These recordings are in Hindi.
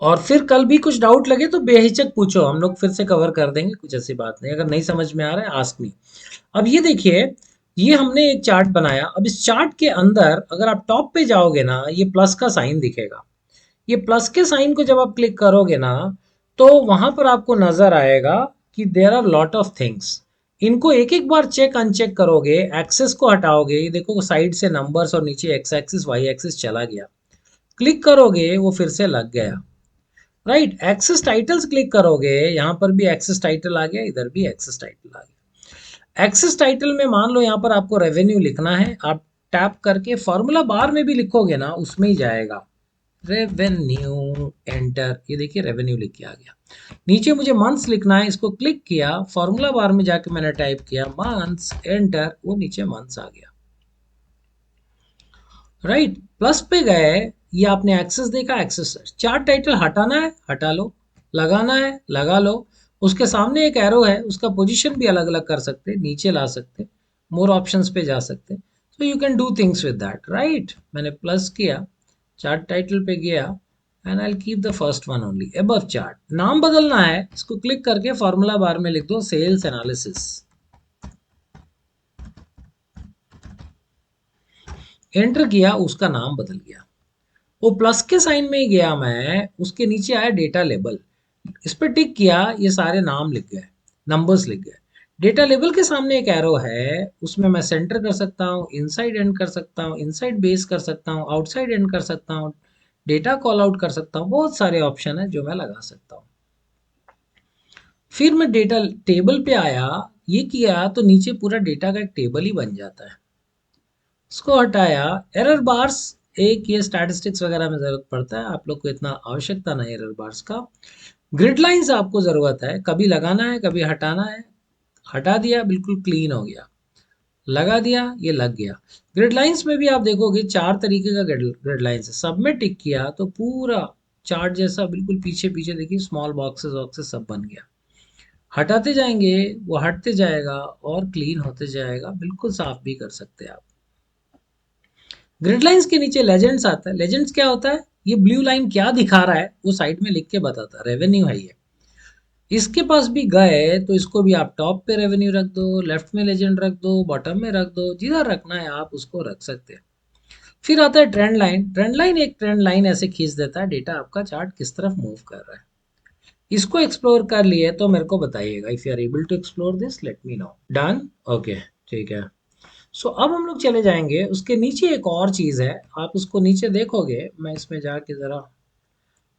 और फिर कल भी कुछ डाउट लगे तो बेहिचक पूछो, हम लोग फिर से कवर कर देंगे, कुछ ऐसी बात नहीं। अगर नहीं समझ में आ रहा है आस्क मी। अब ये देखिए, ये हमने एक चार्ट बनाया। अब इस चार्ट के अंदर अगर आप टॉप पे जाओगे ना, ये प्लस का साइन दिखेगा। ये प्लस के साइन को जब आप क्लिक करोगे ना, तो वहां पर आपको नजर आएगा कि there are lot of things. इनको एक एक बार चेक अनचेक करोगे, एक्सेस को हटाओगे, ये देखो साइड से नंबर्स और नीचे एक्स एक्सिस वाई एक्सिस चला गया। क्लिक करोगे वो फिर से लग गया। राइट, एक्सेस टाइटल्स क्लिक करोगे, यहां पर भी एक्सेस टाइटल आ गया, इधर भी एक्सेस टाइटल आ गया। एक्सेस टाइटल में मान लो यहाँ पर आपको रेवेन्यू लिखना है, आप टैप करके फॉर्मूला बार में भी लिखोगे ना, उसमें ही जाएगा। रेवेन्यू, एंटर, ये देखिए रेवेन्यू लिख के आ गया। नीचे मुझे मंथ्स लिखना है, इसको क्लिक किया, फॉर्मूला बार में जाके मैंने टाइप किया मंथ्स, एंटर, वो नीचे मंथ्स आ गया। राइट, प्लस पे गए, ये आपने एक्सेस देखा, एक्सेस चार्ट टाइटल हटाना है हटा लो, लगाना है लगा लो। उसके सामने एक एरो है, उसका पोजीशन भी अलग अलग कर सकते, नीचे ला सकते, मोर ऑप्शंस पे जा सकते। सो you can do things with that. Right, मैंने प्लस किया, चार्ट टाइटल पे गया, and I keep the first one only above chart. नाम बदलना है, इसको क्लिक करके फॉर्मूला बार में लिख दो सेल्स एनालिसिस, एंटर किया, उसका नाम बदल गया। वो प्लस के साइन में ही गया मैं, उसके नीचे आया डेटा लेबल, इस पर टिक किया, ये सारे नाम लिख गए, नंबर्स लिख गए। डेटा लेबल के सामने एक एरो है, उसमें मैं सेंटर कर सकता हूँ, इनसाइड एंड कर सकता हूँ, इनसाइड बेस कर सकता हूँ, आउटसाइड एंड कर सकता हूँ, डेटा कॉल आउट कर सकता हूँ, बहुत सारे ऑप्शन है जो मैं लगा सकता हूँ। फिर मैं डेटा टेबल पे आया, ये किया तो नीचे पूरा डेटा का एक टेबल ही बन जाता है। इसको हटाया, एरर बार्स, एक ये स्टैटिस्टिक्स वगैरह में जरूरत पड़ता है, आप लोग को इतना आवश्यकता नहीं एरर बार्स का। ग्रिड लाइंस आपको जरूरत है, कभी लगाना है कभी हटाना है। हटा दिया, बिल्कुल क्लीन हो गया। लगा दिया, ये लग गया। ग्रिड लाइंस में भी आप देखोगे चार तरीके का ग्रिड लाइंस है, सब में टिक किया तो पूरा चार्ट जैसा बिल्कुल पीछे पीछे देखिए स्मॉल बॉक्सेस वॉक्सेस सब बन गया। हटाते जाएंगे, वो हटते जाएगा और क्लीन होते जाएगा, बिल्कुल साफ भी कर सकते हैं आप। ग्रिड लाइंस के नीचे लेजेंड्स आता है। लेजेंड्स क्या होता है, ये ब्लू लाइन क्या दिखा रहा है वो साइड में लिख के बताता है, रेवेन्यू है ये। इसके पास भी गए तो इसको भी आप टॉप पे रेवेन्यू रख दो, लेफ्ट में लेजेंड रख दो, बॉटम में रख दो, जिधर रखना है आप उसको रख सकते हैं। फिर आता है ट्रेंड लाइन। ट्रेंड लाइन एक ट्रेंड लाइन ऐसे खींच देता है, डेटा आपका चार्ट किस तरफ मूव कर रहा है। इसको एक्सप्लोर कर लिए तो मेरे को बताइएगा, if you are able to explore this let me know. Done, okay, ठीक है। सो अब हम लोग चले जाएंगे, उसके नीचे एक और चीज है, आप उसको नीचे देखोगे, मैं इसमें जाके जरा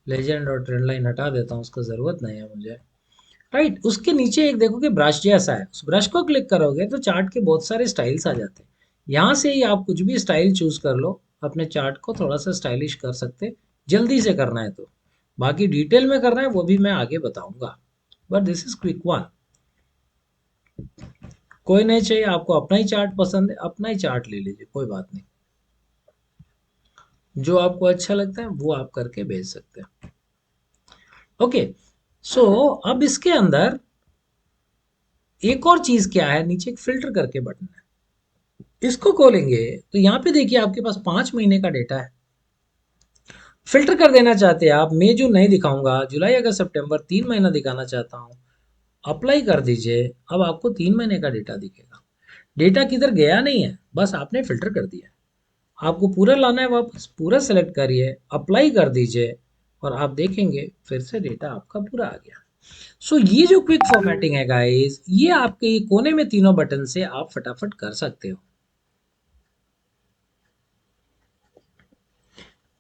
लेजेंड और ट्रेंड लाइन हटा देता हूँ, उसका जरूरत नहीं है मुझे। राइट, उसके नीचे एक देखोगे ब्रश जैसा है, उस ब्रश को क्लिक करोगे तो चार्ट के बहुत सारे स्टाइल्स आ जाते हैं। यहाँ से ही आप कुछ भी स्टाइल चूज कर लो, अपने चार्ट को थोड़ा सा स्टाइलिश कर सकते, जल्दी से करना है तो। बाकी डिटेल में करना है वो भी मैं आगे बताऊंगा, but this is quick one. कोई नहीं चाहिए आपको अपना ही चार्ट पसंद है, अपना ही चार्ट ले लीजिए, कोई बात नहीं। जो आपको अच्छा लगता है वो आप करके भेज सकते हैं। ओके, सो अब इसके अंदर एक और चीज क्या है, नीचे एक फिल्टर करके बटन है, इसको खोलेंगे तो यहाँ पे देखिए आपके पास 5 महीने का डेटा है। फिल्टर कर देना चाहते हैं आप, मई जून नहीं दिखाऊंगा, जुलाई अगस्त सितंबर 3 महीना दिखाना चाहता हूँ, अप्लाई कर दीजिए। अब आपको 3 महीने का डेटा दिखेगा। डेटा किधर गया नहीं है, बस आपने फिल्टर कर दिया। आपको पूरा लाना है वापस, पूरा सेलेक्ट करिए, अप्लाई कर दीजिए, और आप देखेंगे फिर से डेटा आपका पूरा आ गया। सो ये जो क्विक फॉर्मेटिंग है गाइस, ये आपके ये कोने में तीनों बटन से आप फटाफट कर सकते हो।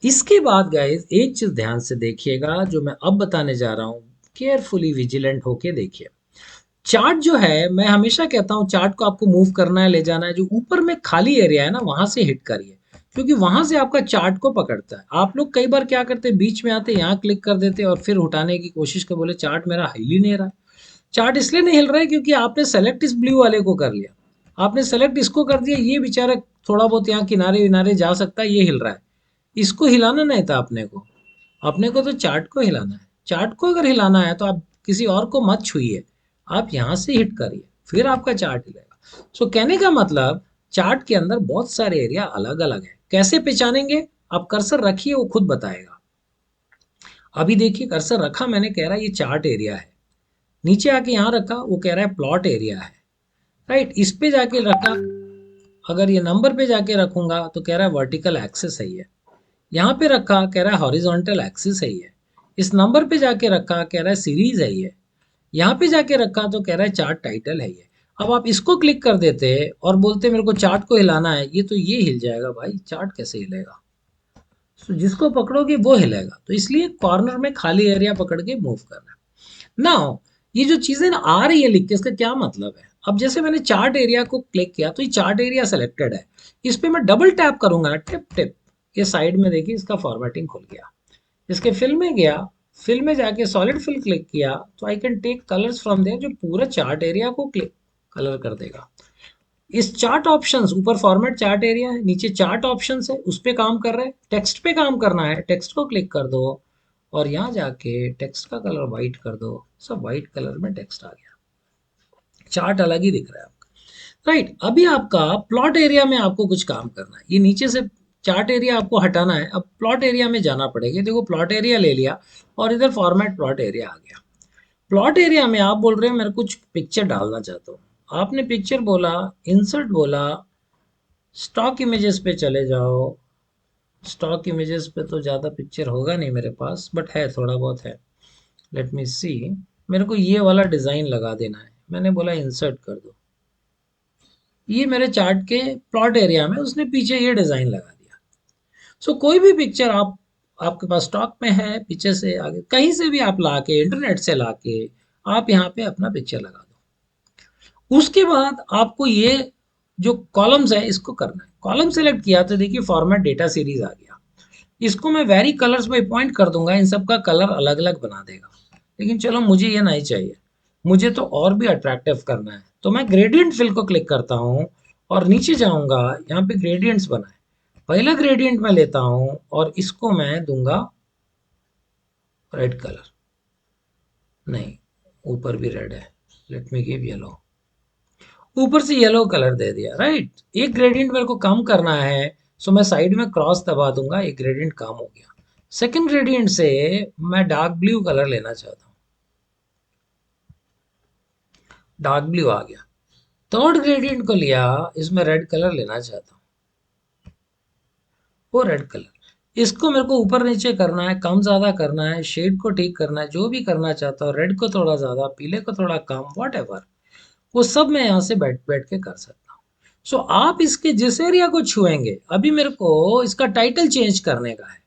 इसके बाद गाइस एक चीज ध्यान से देखिएगा, जो मैं अब बताने जा रहा हूं, केयरफुली विजिलेंट होके देखिए। चार्ट जो है, मैं हमेशा कहता हूं चार्ट को आपको मूव करना है, ले जाना है, जो ऊपर में खाली एरिया है ना वहां से हिट करिए, क्योंकि वहां से आपका चार्ट को पकड़ता है। आप लोग कई बार क्या करते हैं, बीच में आते यहाँ क्लिक कर देते और फिर उठाने की कोशिश कर, बोले चार्ट मेरा हिल ही नहीं रहा। चार्ट इसलिए नहीं हिल रहा है क्योंकि आपने सेलेक्ट इस ब्लू वाले को कर लिया, आपने सेलेक्ट इसको कर दिया, ये बेचारा थोड़ा बहुत यहाँ किनारे विनारे जा सकता है, ये हिल रहा है। इसको हिलाना नहीं था अपने को, अपने को तो चार्ट को हिलाना है। चार्ट को अगर हिलाना है तो आप किसी और को मत छुइए, आप यहाँ से हिट करिए, फिर आपका चार्ट हिलेगा। सो कहने का मतलब, चार्ट के अंदर बहुत सारे एरिया अलग अलग है, कैसे पहचानेंगे, आप कर्सर रखिए वो खुद बताएगा। अभी देखिए कर्सर रखा मैंने, कह रहा है ये चार्ट एरिया है। नीचे आके यहाँ रखा, वो कह रहा है प्लॉट एरिया है। राइट, इस पे जाके रखा, अगर ये नंबर पे जाके रखूंगा तो कह रहा है वर्टिकल एक्सिस सही है। यहाँ पे रखा, कह रहा है हॉरिजॉन्टल एक्सिस सही है। इस नंबर पे जाके रखा, कह रहा है सीरीज है ये। यहाँ पे जाके रखा तो कह रहा है चार्ट टाइटल है ये। अब आप इसको क्लिक कर देते और बोलते मेरे को चार्ट को हिलाना है, ये तो ये हिल जाएगा भाई, चार्ट कैसे हिलेगा? तो जिसको पकड़ोगे वो हिलेगा, तो इसलिए कॉर्नर में खाली एरिया पकड़ के मूव करना। नाउ ये जो चीजें ना आ रही है लिख के, इसका क्या मतलब है? अब जैसे मैंने चार्ट एरिया को क्लिक किया तो ये चार्ट एरिया सेलेक्टेड है। इस पे मैं डबल टैप करूंगा ना, टिप टिप, ये साइड में देखिए इसका फॉर्मेटिंग खुल गया। इसके फिल में गया, फिल में जाके सॉलिड फिल क्लिक किया तो I can take colours from there, जो पूरा चार्ट एरिया को क्लिक कलर कर देगा। इस चार्ट ऑप्शंस, ऊपर फॉर्मेट चार्ट एरिया है, नीचे चार्ट ऑप्शंस है, उस पे काम कर रहे हैं। टेक्स्ट पे काम करना है, टेक्स्ट को क्लिक कर दो और यहाँ जाके टेक्स्ट का कलर व्हाइट कर दो। सब व्हाइट कलर में टेक्स्ट आ गया, चार्ट अलग ही दिख रहा है आपका। राइट, अभी आपका प्लॉट एरिया में आपको कुछ काम करना है। ये नीचे से चार्ट एरिया आपको हटाना है, अब प्लॉट एरिया में जाना पड़ेगा। देखो प्लॉट एरिया ले लिया और इधर फॉर्मेट प्लॉट एरिया आ गया। प्लॉट एरिया में आप बोल रहे हो मेरे कुछ पिक्चर डालना चाहता हूँ। आपने पिक्चर बोला, इंसर्ट बोला, स्टॉक इमेजेस पे चले जाओ। स्टॉक इमेजेस पे तो ज़्यादा पिक्चर होगा नहीं मेरे पास, बट है थोड़ा बहुत है। लेट मी सी, मेरे को ये वाला डिज़ाइन लगा देना है। मैंने बोला इंसर्ट कर दो, ये मेरे चार्ट के प्लॉट एरिया में उसने पीछे ये डिज़ाइन लगा दिया। सो कोई भी पिक्चर आप, आपके पास स्टॉक में है, पीछे से आगे कहीं से भी आप ला के, इंटरनेट से ला के आप यहाँ पे अपना पिक्चर लगा दो। उसके बाद आपको ये जो कॉलम्स है इसको करना है। कॉलम सेलेक्ट किया तो देखिए फॉर्मेट डेटा सीरीज आ गया। इसको मैं वेरी कलर्स बाई पॉइंट कर दूंगा, इन सब का कलर अलग अलग बना देगा। लेकिन चलो मुझे ये नहीं चाहिए, मुझे तो और भी अट्रैक्टिव करना है। तो मैं ग्रेडियंट फिल को क्लिक करता हूँ और नीचे जाऊंगा, यहाँ पे ग्रेडियंट्स बना है। पहला ग्रेडियंट मैं लेता हूँ और इसको मैं दूंगा रेड कलर। नहीं, ऊपर भी रेड है, लेट मी गिव येलो। ऊपर से येलो कलर दे दिया। राइट, एक ग्रेडियंट मेरे को कम करना है, सो मैं साइड में क्रॉस दबा दूंगा, एक ग्रेडियंट कम हो गया। सेकंड ग्रेडियंट से मैं डार्क ब्लू कलर लेना चाहता हूँ, डार्क ब्लू आ गया। थर्ड ग्रेडियंट को लिया, इसमें रेड कलर लेना चाहता हूँ, वो रेड कलर। इसको मेरे को ऊपर नीचे करना है, कम ज्यादा करना है, शेड को ठीक करना है, जो भी करना चाहता हूँ। रेड को थोड़ा ज्यादा, पीले को थोड़ा कम, वॉट एवर, वो सब मैं यहाँ से बैठ बैठ के कर सकता हूँ। सो आप इसके जिस एरिया को छुएंगे, अभी मेरे को इसका टाइटल चेंज करने का है।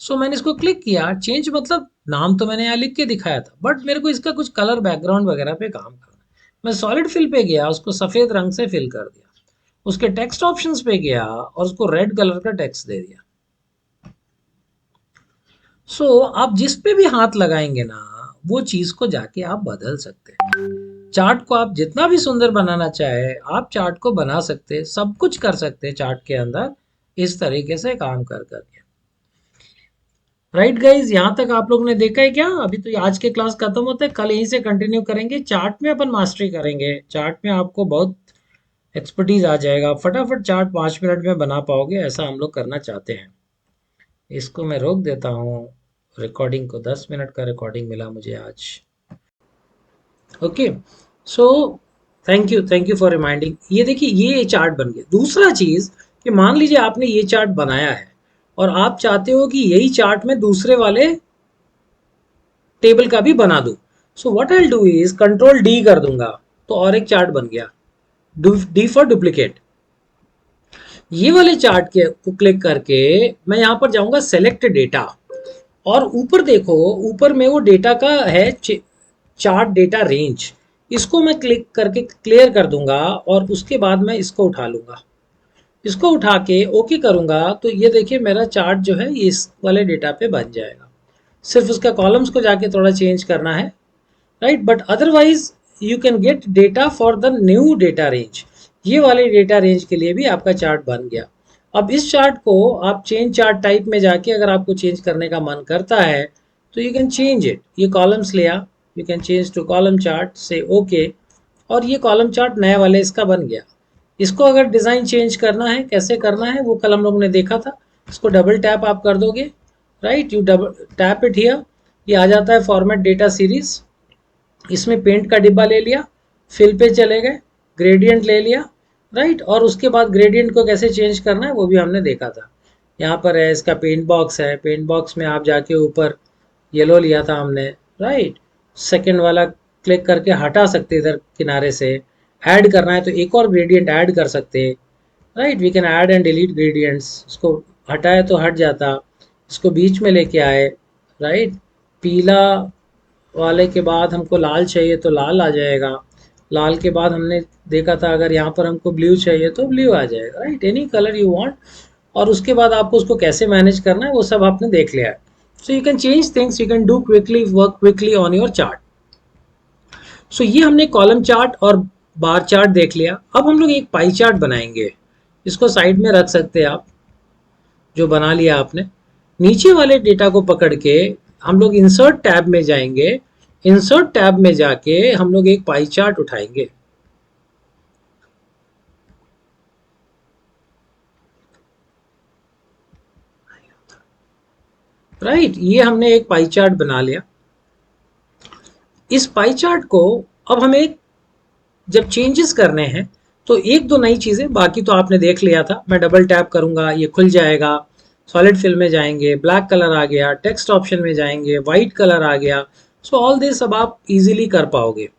सो मैंने इसको क्लिक किया, चेंज मतलब नाम तो मैंने यहाँ लिख के दिखाया था, बट मेरे को इसका कुछ कलर बैकग्राउंड वगैरह पे काम करना है। मैं सॉलिड फिल पे गया, उसको सफेद रंग से फिल कर दिया। उसके टेक्स्ट ऑप्शंस पे गया और उसको रेड कलर का टेक्स्ट दे दिया। आप जिस पे भी हाथ लगाएंगे ना, वो चीज को जाके आप बदल सकते हैं। चार्ट को आप जितना भी सुंदर बनाना चाहे, आप चार्ट को बना सकते हैं, सब कुछ कर सकते हैं चार्ट के अंदर, इस तरीके से काम कर करके। राइट गाइज, यहाँ तक आप लोग ने देखा है क्या? अभी तो आज के क्लास खत्म होते हैं, कल यहीं से कंटिन्यू करेंगे। चार्ट में अपन मास्टरी करेंगे, चार्ट में आपको बहुत एक्सपर्टीज आ जाएगा, फटाफट चार्ट 5 मिनट में बना पाओगे, ऐसा हम लोग करना चाहते हैं। इसको मैं रोक देता हूँ, रिकॉर्डिंग को 10 मिनट का रिकॉर्डिंग मिला मुझे आज। Okay, so thank you for reminding. ये देखिए ये चार्ट बन गया। दूसरा चीज कि मान लीजिए आपने ये चार्ट बनाया है और आप चाहते हो कि यही चार्ट में दूसरे वाले टेबल का भी बना दूं। सो what I will do is control D कर दूंगा, तो और एक चार्ट बन गया। D for duplicate. ये वाले चार्ट के को क्लिक करके मैं यहां पर जाऊंगा सेलेक्ट डेटा, और ऊपर देखो, ऊपर में वो डेटा का है चार्ट डेटा रेंज। इसको मैं क्लिक करके क्लियर कर दूंगा और उसके बाद मैं इसको उठा लूंगा। इसको उठा के ओके करूंगा तो ये देखिए मेरा चार्ट जो है ये इस वाले डेटा पे बन जाएगा। सिर्फ उसका कॉलम्स को जाके थोड़ा चेंज करना है। Right, but otherwise you can get data for the new data range. ये वाले डेटा रेंज के लिए भी आपका चार्ट बन गया। अब इस चार्ट को आप चेंज चार्ट टाइप में जाके अगर आपको चेंज करने का मन करता है तो यू कैन चेंज इट। ये कॉलम्स लिया, you can change to column chart से ओके, और ये कॉलम चार्ट नए वाले इसका बन गया। इसको अगर डिज़ाइन चेंज करना है, कैसे करना है वो कल हम लोग ने देखा था। इसको डबल टैप आप कर दोगे, right, U double tap it here, ये आ जाता है फॉर्मेट डेटा सीरीज। इसमें पेंट का डिब्बा ले लिया, फिल पे चले गए, ग्रेडियंट ले लिया, राइट। और उसके बाद ग्रेडियंट को कैसे चेंज करना है वो भी हमने देखा था। यहाँ पर है इसका पेंट बॉक्स है, पेंट बॉक्स में आप जाके ऊपर येलो लिया था हमने, राइट। सेकंड वाला क्लिक करके हटा सकते इधर किनारे से। ऐड करना है तो एक और ग्रेडियंट ऐड कर सकते, right. We can add and delete gradients. इसको हटाए तो हट जाता, इसको बीच में लेके आए, राइट। पीला वाले के बाद हमको लाल चाहिए तो लाल आ जाएगा। लाल के बाद हमने देखा था अगर यहाँ पर हमको ब्लू चाहिए तो ब्लू आ जाएगा, right. Any colour you want. और उसके बाद आपको उसको कैसे मैनेज करना है वो सब आपने देख लिया है। So you can change things, you can do quickly, work quickly on your chart. So ये हमने कॉलम चार्ट और बार चार्ट देख लिया। अब हम लोग एक पाई चार्ट बनाएंगे। इसको साइड में रख सकते हैं आप, जो बना लिया आपने। नीचे वाले डेटा को पकड़ के हम लोग इंसर्ट टैब में जाएंगे। इंसर्ट टैब में जाके हम लोग एक पाई चार्ट उठाएंगे, राइट। ये हमने एक पाई चार्ट बना लिया। इस पाई चार्ट को अब हमें जब चेंजेस करने हैं तो एक दो नई चीजें, बाकी तो आपने देख लिया था। मैं डबल टैप करूंगा, ये खुल जाएगा। सॉलिड फिल में जाएंगे, ब्लैक कलर आ गया। टेक्स्ट ऑप्शन में जाएंगे, व्हाइट कलर आ गया। सो ऑल दिस अब आप इजीली कर पाओगे।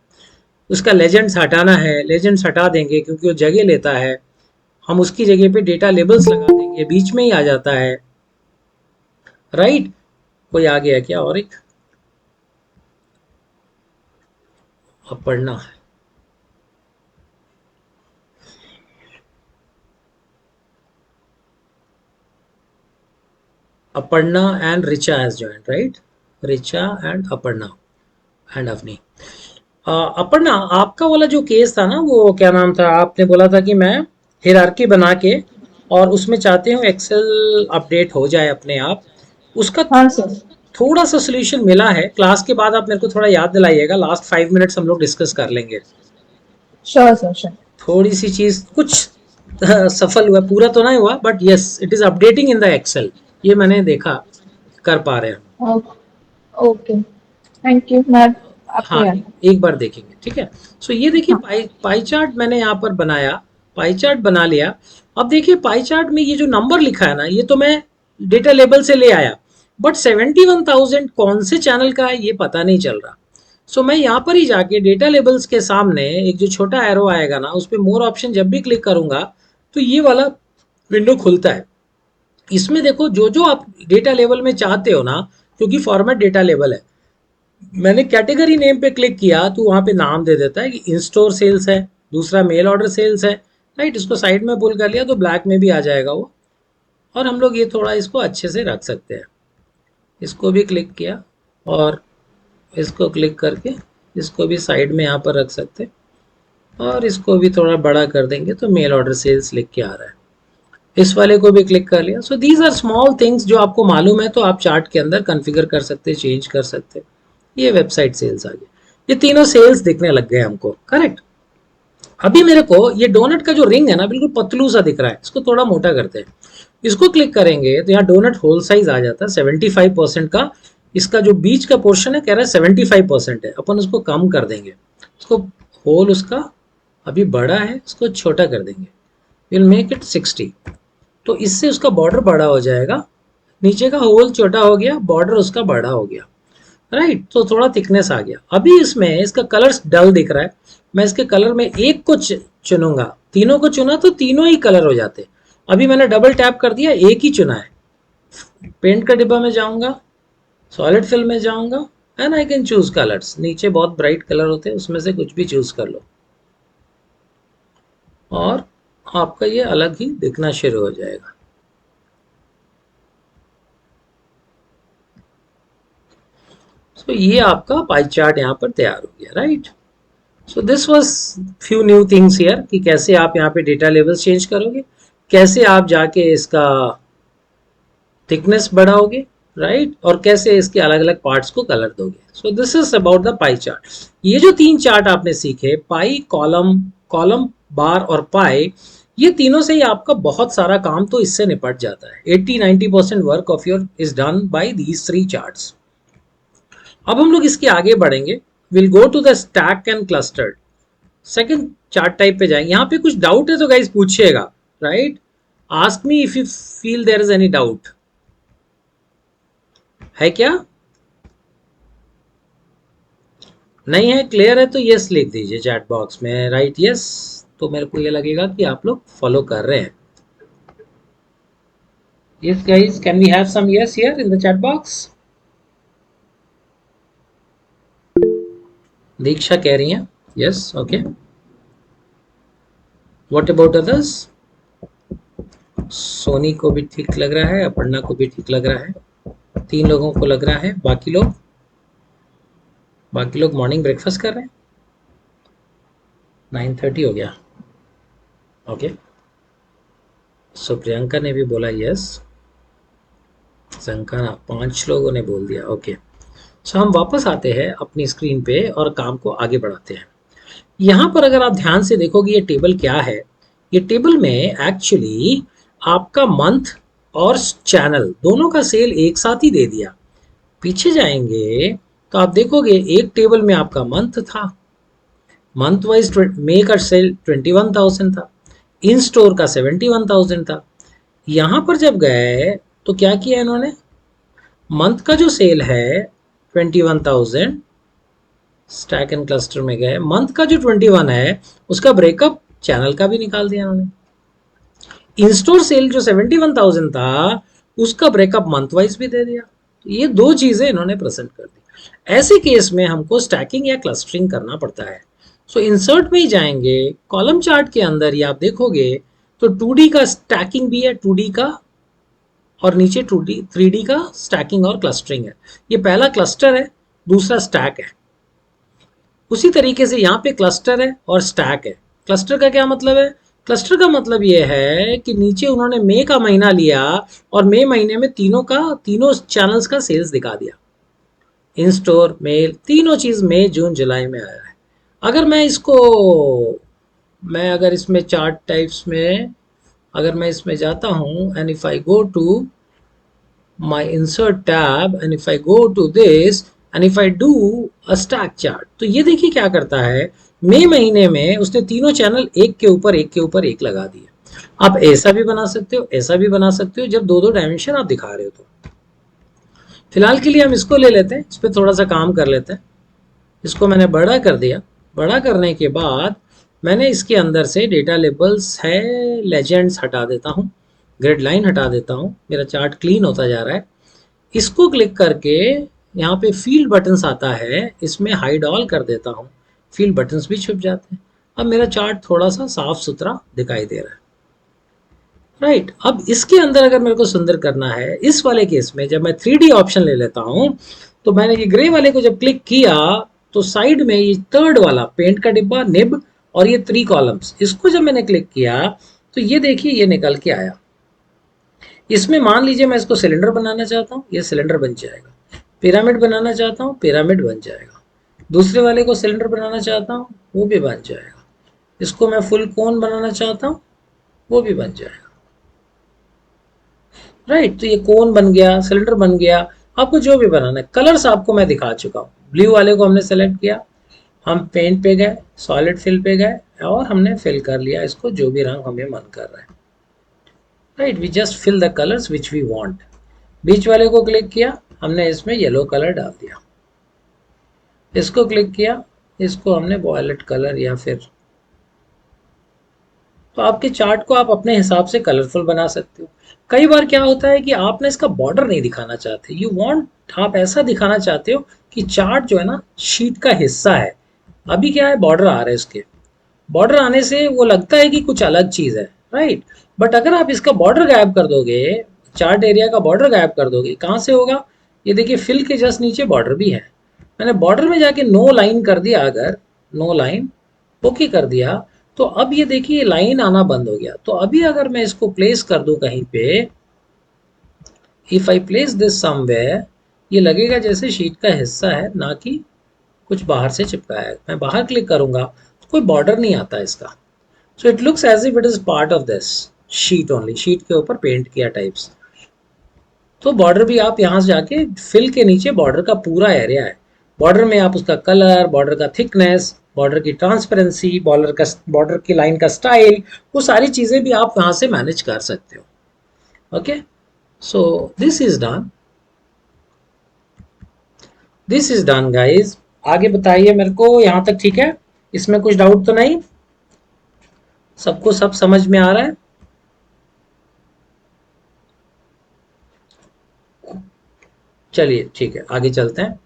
उसका लेजेंड्स हटाना है, लेजेंड्स हटा देंगे क्योंकि वो जगह लेता है। हम उसकी जगह पे डेटा लेबल्स लगा देंगे, बीच में ही आ जाता है, राइट। कोई आ गया क्या? और एक अब पढ़ना है। Aparna and Richa has joined, right. Richa and Aparna and Avani. Aparna, आपका वाला जो केस था ना, वो क्या नाम था, आपने बोला था कि मैं हिरार्की बना के और उसमें चाहते हूँ एक्सेल अपडेट हो जाए अपने आप। उसका हाँ सर। थोड़ा सा सोल्यूशन मिला है। क्लास के बाद आप मेरे को थोड़ा याद दिलाइएगा, लास्ट 5 मिनट्स हम लोग डिस्कस कर लेंगे। Sure sir, sure. थोड़ी सी चीज कुछ सफल हुआ, पूरा तो नहीं हुआ, but yes it is updating in the Excel. ये मैंने देखा, कर पा रहे हैं। Okay, thank you. मैं आपको हाँ, याद। एक बार देखेंगे, ठीक है। सो ये देखिए, हाँ। पाई चार्ट मैंने यहाँ पर बनाया, पाई चार्ट बना लिया। अब देखिए पाई चार्ट में ये जो नंबर लिखा है ना, ये तो मैं डेटा लेबल से ले आया, बट 71,000 कौन से चैनल का है ये पता नहीं चल रहा। सो मैं यहाँ पर ही जाके डेटा लेबल्स के सामने एक जो छोटा एरो आएगा ना, उस पर मोर ऑप्शन जब भी क्लिक करूंगा तो ये वाला विंडो खुलता है। इसमें देखो जो जो आप डेटा लेवल में चाहते हो ना, क्योंकि फॉर्मेट डेटा लेवल है, मैंने कैटेगरी नेम पे क्लिक किया तो वहां पे नाम दे देता है कि इन स्टोर सेल्स है, दूसरा मेल ऑर्डर सेल्स है, राइट। इसको साइड में पुल कर लिया तो ब्लैक में भी आ जाएगा वो। और हम लोग ये थोड़ा इसको अच्छे से रख सकते हैं। इसको भी क्लिक किया और इसको क्लिक करके इसको भी साइड में यहाँ पर रख सकते हैं। और इसको भी थोड़ा बड़ा कर देंगे तो मेल ऑर्डर सेल्स लिख के आ रहा है। इस वाले को भी क्लिक कर लिया। So these are small things जो आपको मालूम है तो आप चार्ट के अंदर कॉन्फ़िगर कर सकते हैं, चेंज कर सकते हैं। ये वेबसाइट सेल्स आ गए, ये तीनों सेल्स दिखने लग गए हमको, करेक्ट। अभी मेरे को ये डोनट का जो रिंग है ना, बिल्कुल पतलू सा दिख रहा है, इसको थोड़ा मोटा करते हैं। इसको क्लिक करेंगे तो यहाँ डोनट होल साइज आ जाता है 75% का। इसका जो बीच का पोर्शन है कह रहा है 75% है, अपन उसको कम कर देंगे। उसको होल उसका अभी बड़ा है, इसको छोटा कर देंगे। Will make it 60। तो इससे उसका बॉर्डर बड़ा हो जाएगा। नीचे का होल छोटा हो गया, बॉर्डर उसका बड़ा हो गया, राइट। तो थोड़ा थिकनेस आ गया। अभी इसमें इसका कलर डल दिख रहा है, मैं इसके कलर में एक को चुनूंगा। तीनों को चुना तो तीनों ही कलर हो जाते। अभी मैंने डबल टैप कर दिया, एक ही चुना है। पेंट का डिब्बा में जाऊंगा, सॉलिड फिल में जाऊंगा, and I can choose colours. नीचे बहुत ब्राइट कलर होते हैं, उसमें से कुछ भी चूज कर लो और आपका ये अलग ही दिखना शुरू हो जाएगा। तो ये आपका पाई चार्ट यहाँ पर तैयार हो गया, right. So this was few new things here कि कैसे आप यहाँ पे डेटा लेवल्स चेंज करोगे, कैसे आप जाके इसका थिकनेस बढ़ाओगे, राइट, और कैसे इसके अलग अलग पार्ट्स को कलर दोगे। So this is about the pie chart. ये जो तीन चार्ट आपने सीखे, पाई, कॉलम, कॉलम बार और पाई, ये तीनों से ही आपका बहुत सारा काम तो इससे निपट जाता है। 80-90% work of your is done by these three charts. अब हम लोग इसके आगे बढ़ेंगे, will go to the stack and clustered, second chart type पे जाएंगे। यहाँ पे कुछ डाउट है तो गाइस पूछिएगा, right, ask me if you feel there is any doubt, है क्या? नहीं है, क्लियर है तो यस लिख दीजिए चैट बॉक्स में, राइट यस, तो मेरे को ये लगेगा कि आप लोग फॉलो कर रहे हैं। Yes guys, can we have some yes here in the chat box? Diksha कह रही हैं yes, okay. What about others? Soni को भी ठीक लग रहा है, अपर्णा को भी ठीक लग रहा है, 3 लोगों को लग रहा है। बाकी लोग मॉर्निंग ब्रेकफास्ट कर रहे हैं। 9:30 हो गया, ओके। सो प्रियंका ने भी बोला यस, संकाना 5 लोगों ने बोल दिया, ओके। सो हम वापस आते हैं अपनी स्क्रीन पे और काम को आगे बढ़ाते हैं। यहाँ पर अगर आप ध्यान से देखोगे ये टेबल क्या है, ये टेबल में एक्चुअली आपका मंथ और चैनल दोनों का सेल एक साथ ही दे दिया। पीछे जाएंगे तो आप देखोगे एक टेबल में आपका मंथ था, मंथ वाइज मे का सेल 21,000 था, इन स्टोर का 71,000 था। यहां पर जब गए तो क्या किया इन्होंने, मंथ का जो सेल है 21,000, स्टैक एंड क्लस्टर में गए, मंथ का जो 21 है उसका ब्रेकअप चैनल का भी निकाल दिया इन्होंने। इन स्टोर सेल जो 71,000 था उसका ब्रेकअप मंथ वाइज भी दे दिया। तो ये दो चीजें इन्होंने प्रेजेंट कर दी। ऐसे केस में हमको स्टैकिंग या क्लस्टरिंग करना पड़ता है। सो इंसर्ट में ही जाएंगे, कॉलम चार्ट के अंदर ही आप देखोगे तो 2D का स्टैकिंग भी है, 2D का, और नीचे 2D 3D का स्टैकिंग और क्लस्टरिंग है। ये पहला क्लस्टर है, दूसरा स्टैक है। उसी तरीके से यहाँ पे क्लस्टर है और स्टैक है। क्लस्टर का क्या मतलब है? क्लस्टर का मतलब ये है कि नीचे उन्होंने मई का महीना लिया और मई महीने में तीनों चैनल्स का सेल्स दिखा दिया, इन स्टोर, मेल, तीनों चीज मई जून जुलाई में आया है। अगर मैं अगर इसमें चार्ट टाइप्स में अगर मैं इसमें जाता हूं and if I go to my insert tab and if I go to this and if I do a stack chart, तो ये देखिए क्या करता है, मई महीने में उसने तीनों चैनल एक के ऊपर एक के ऊपर एक लगा दिए। आप ऐसा भी बना सकते हो, ऐसा भी बना सकते हो, जब दो दो डायमेंशन आप दिखा रहे हो तो। फिलहाल के लिए हम इसको ले लेते हैं, इस पर थोड़ा सा काम कर लेते हैं। इसको मैंने बड़ा कर दिया। बड़ा करने के बाद मैंने इसके अंदर से डेटा लेबल्स है, लेजेंड्स हटा देता हूँ, ग्रिड लाइन हटा देता हूँ, मेरा चार्ट क्लीन होता जा रहा है। इसको क्लिक करके यहाँ पे फील्ड बटन्स आता है, इसमें हाइड ऑल कर देता हूँ, फील्ड बटन्स भी छुप जाते हैं। अब मेरा चार्ट थोड़ा सा साफ सुथरा दिखाई दे रहा है, राइट। अब इसके अंदर अगर मेरे को सुंदर करना है, इस वाले केस में जब मैं 3D ऑप्शन ले लेता हूँ तो मैंने ये ग्रे वाले को जब क्लिक किया तो साइड में ये थर्ड वाला पेंट का डिब्बा, निब, और ये 3 कॉलम्स, इसको जब मैंने क्लिक किया तो ये देखिए ये निकल के आया। इसमें मान लीजिए मैं इसको सिलेंडर बनाना चाहता हूँ, ये सिलेंडर बन जाएगा। पिरामिड बनाना चाहता हूँ, पिरामिड बन जाएगा। दूसरे वाले को सिलेंडर बनाना चाहता हूँ, वो भी बन जाएगा। इसको मैं फुल कोन बनाना चाहता हूँ, वो भी बन जाएगा, राइट। तो ये कोन बन गया, सिलेंडर बन गया। आपको जो भी बनाना है, कलर्स आपको मैं दिखा चुका हूँ। ब्लू वाले को हमने सेलेक्ट किया, हम पेंट पे गए, सॉलिड फिल पे गए और हमने फिल कर लिया इसको जो भी रंग हमें मन कर रहा है, right. We just fill the colours which we want. बीच वाले को क्लिक किया, हमने इसमें येलो कलर डाल दिया। इसको क्लिक किया, इसको हमने वॉयलेट कलर या फिर, तो आपके चार्ट को आप अपने हिसाब से कलरफुल बना सकते हो। कई बार क्या होता है कि आपने इसका बॉर्डर नहीं दिखाना चाहते, यू वांट, आप ऐसा दिखाना चाहते हो कि चार्ट जो है ना शीट का हिस्सा है। अभी क्या है, बॉर्डर आ रहे हैं इसके, बॉर्डर आने से वो लगता है कि कुछ अलग चीज है, राइट। बट अगर आप इसका बॉर्डर गायब कर दोगे, चार्ट एरिया का बॉर्डर गायब कर दोगे, कहाँ से होगा, ये देखिए फिल के जस्ट नीचे बॉर्डर भी है। मैंने बॉर्डर में जाके नो लाइन कर दिया, अगर नो लाइन ओके कर दिया तो अब ये देखिए लाइन आना बंद हो गया। तो अभी अगर मैं इसको प्लेस कर दूं कहीं पे, if I place this somewhere, ये लगेगा जैसे शीट का हिस्सा है, ना कि कुछ बाहर से चिपकाया है। मैं बाहर क्लिक करूंगा तो कोई बॉर्डर नहीं आता इसका। So it looks as if it is part of this sheet only, sheet के ऊपर पेंट किया टाइप्स। तो बॉर्डर भी आप यहाँ से जाके फिल के नीचे बॉर्डर का पूरा एरिया है, बॉर्डर में आप उसका कलर, बॉर्डर का थिकनेस, बॉर्डर की ट्रांसपेरेंसी, बॉर्डर की लाइन का स्टाइल, वो सारी चीजें भी आप वहां से मैनेज कर सकते हो। Okay, so this is done, this is done guys. आगे बताइए मेरे को, यहां तक ठीक है? इसमें कुछ डाउट तो नहीं? सबको सब समझ में आ रहा है? चलिए ठीक है, आगे चलते हैं।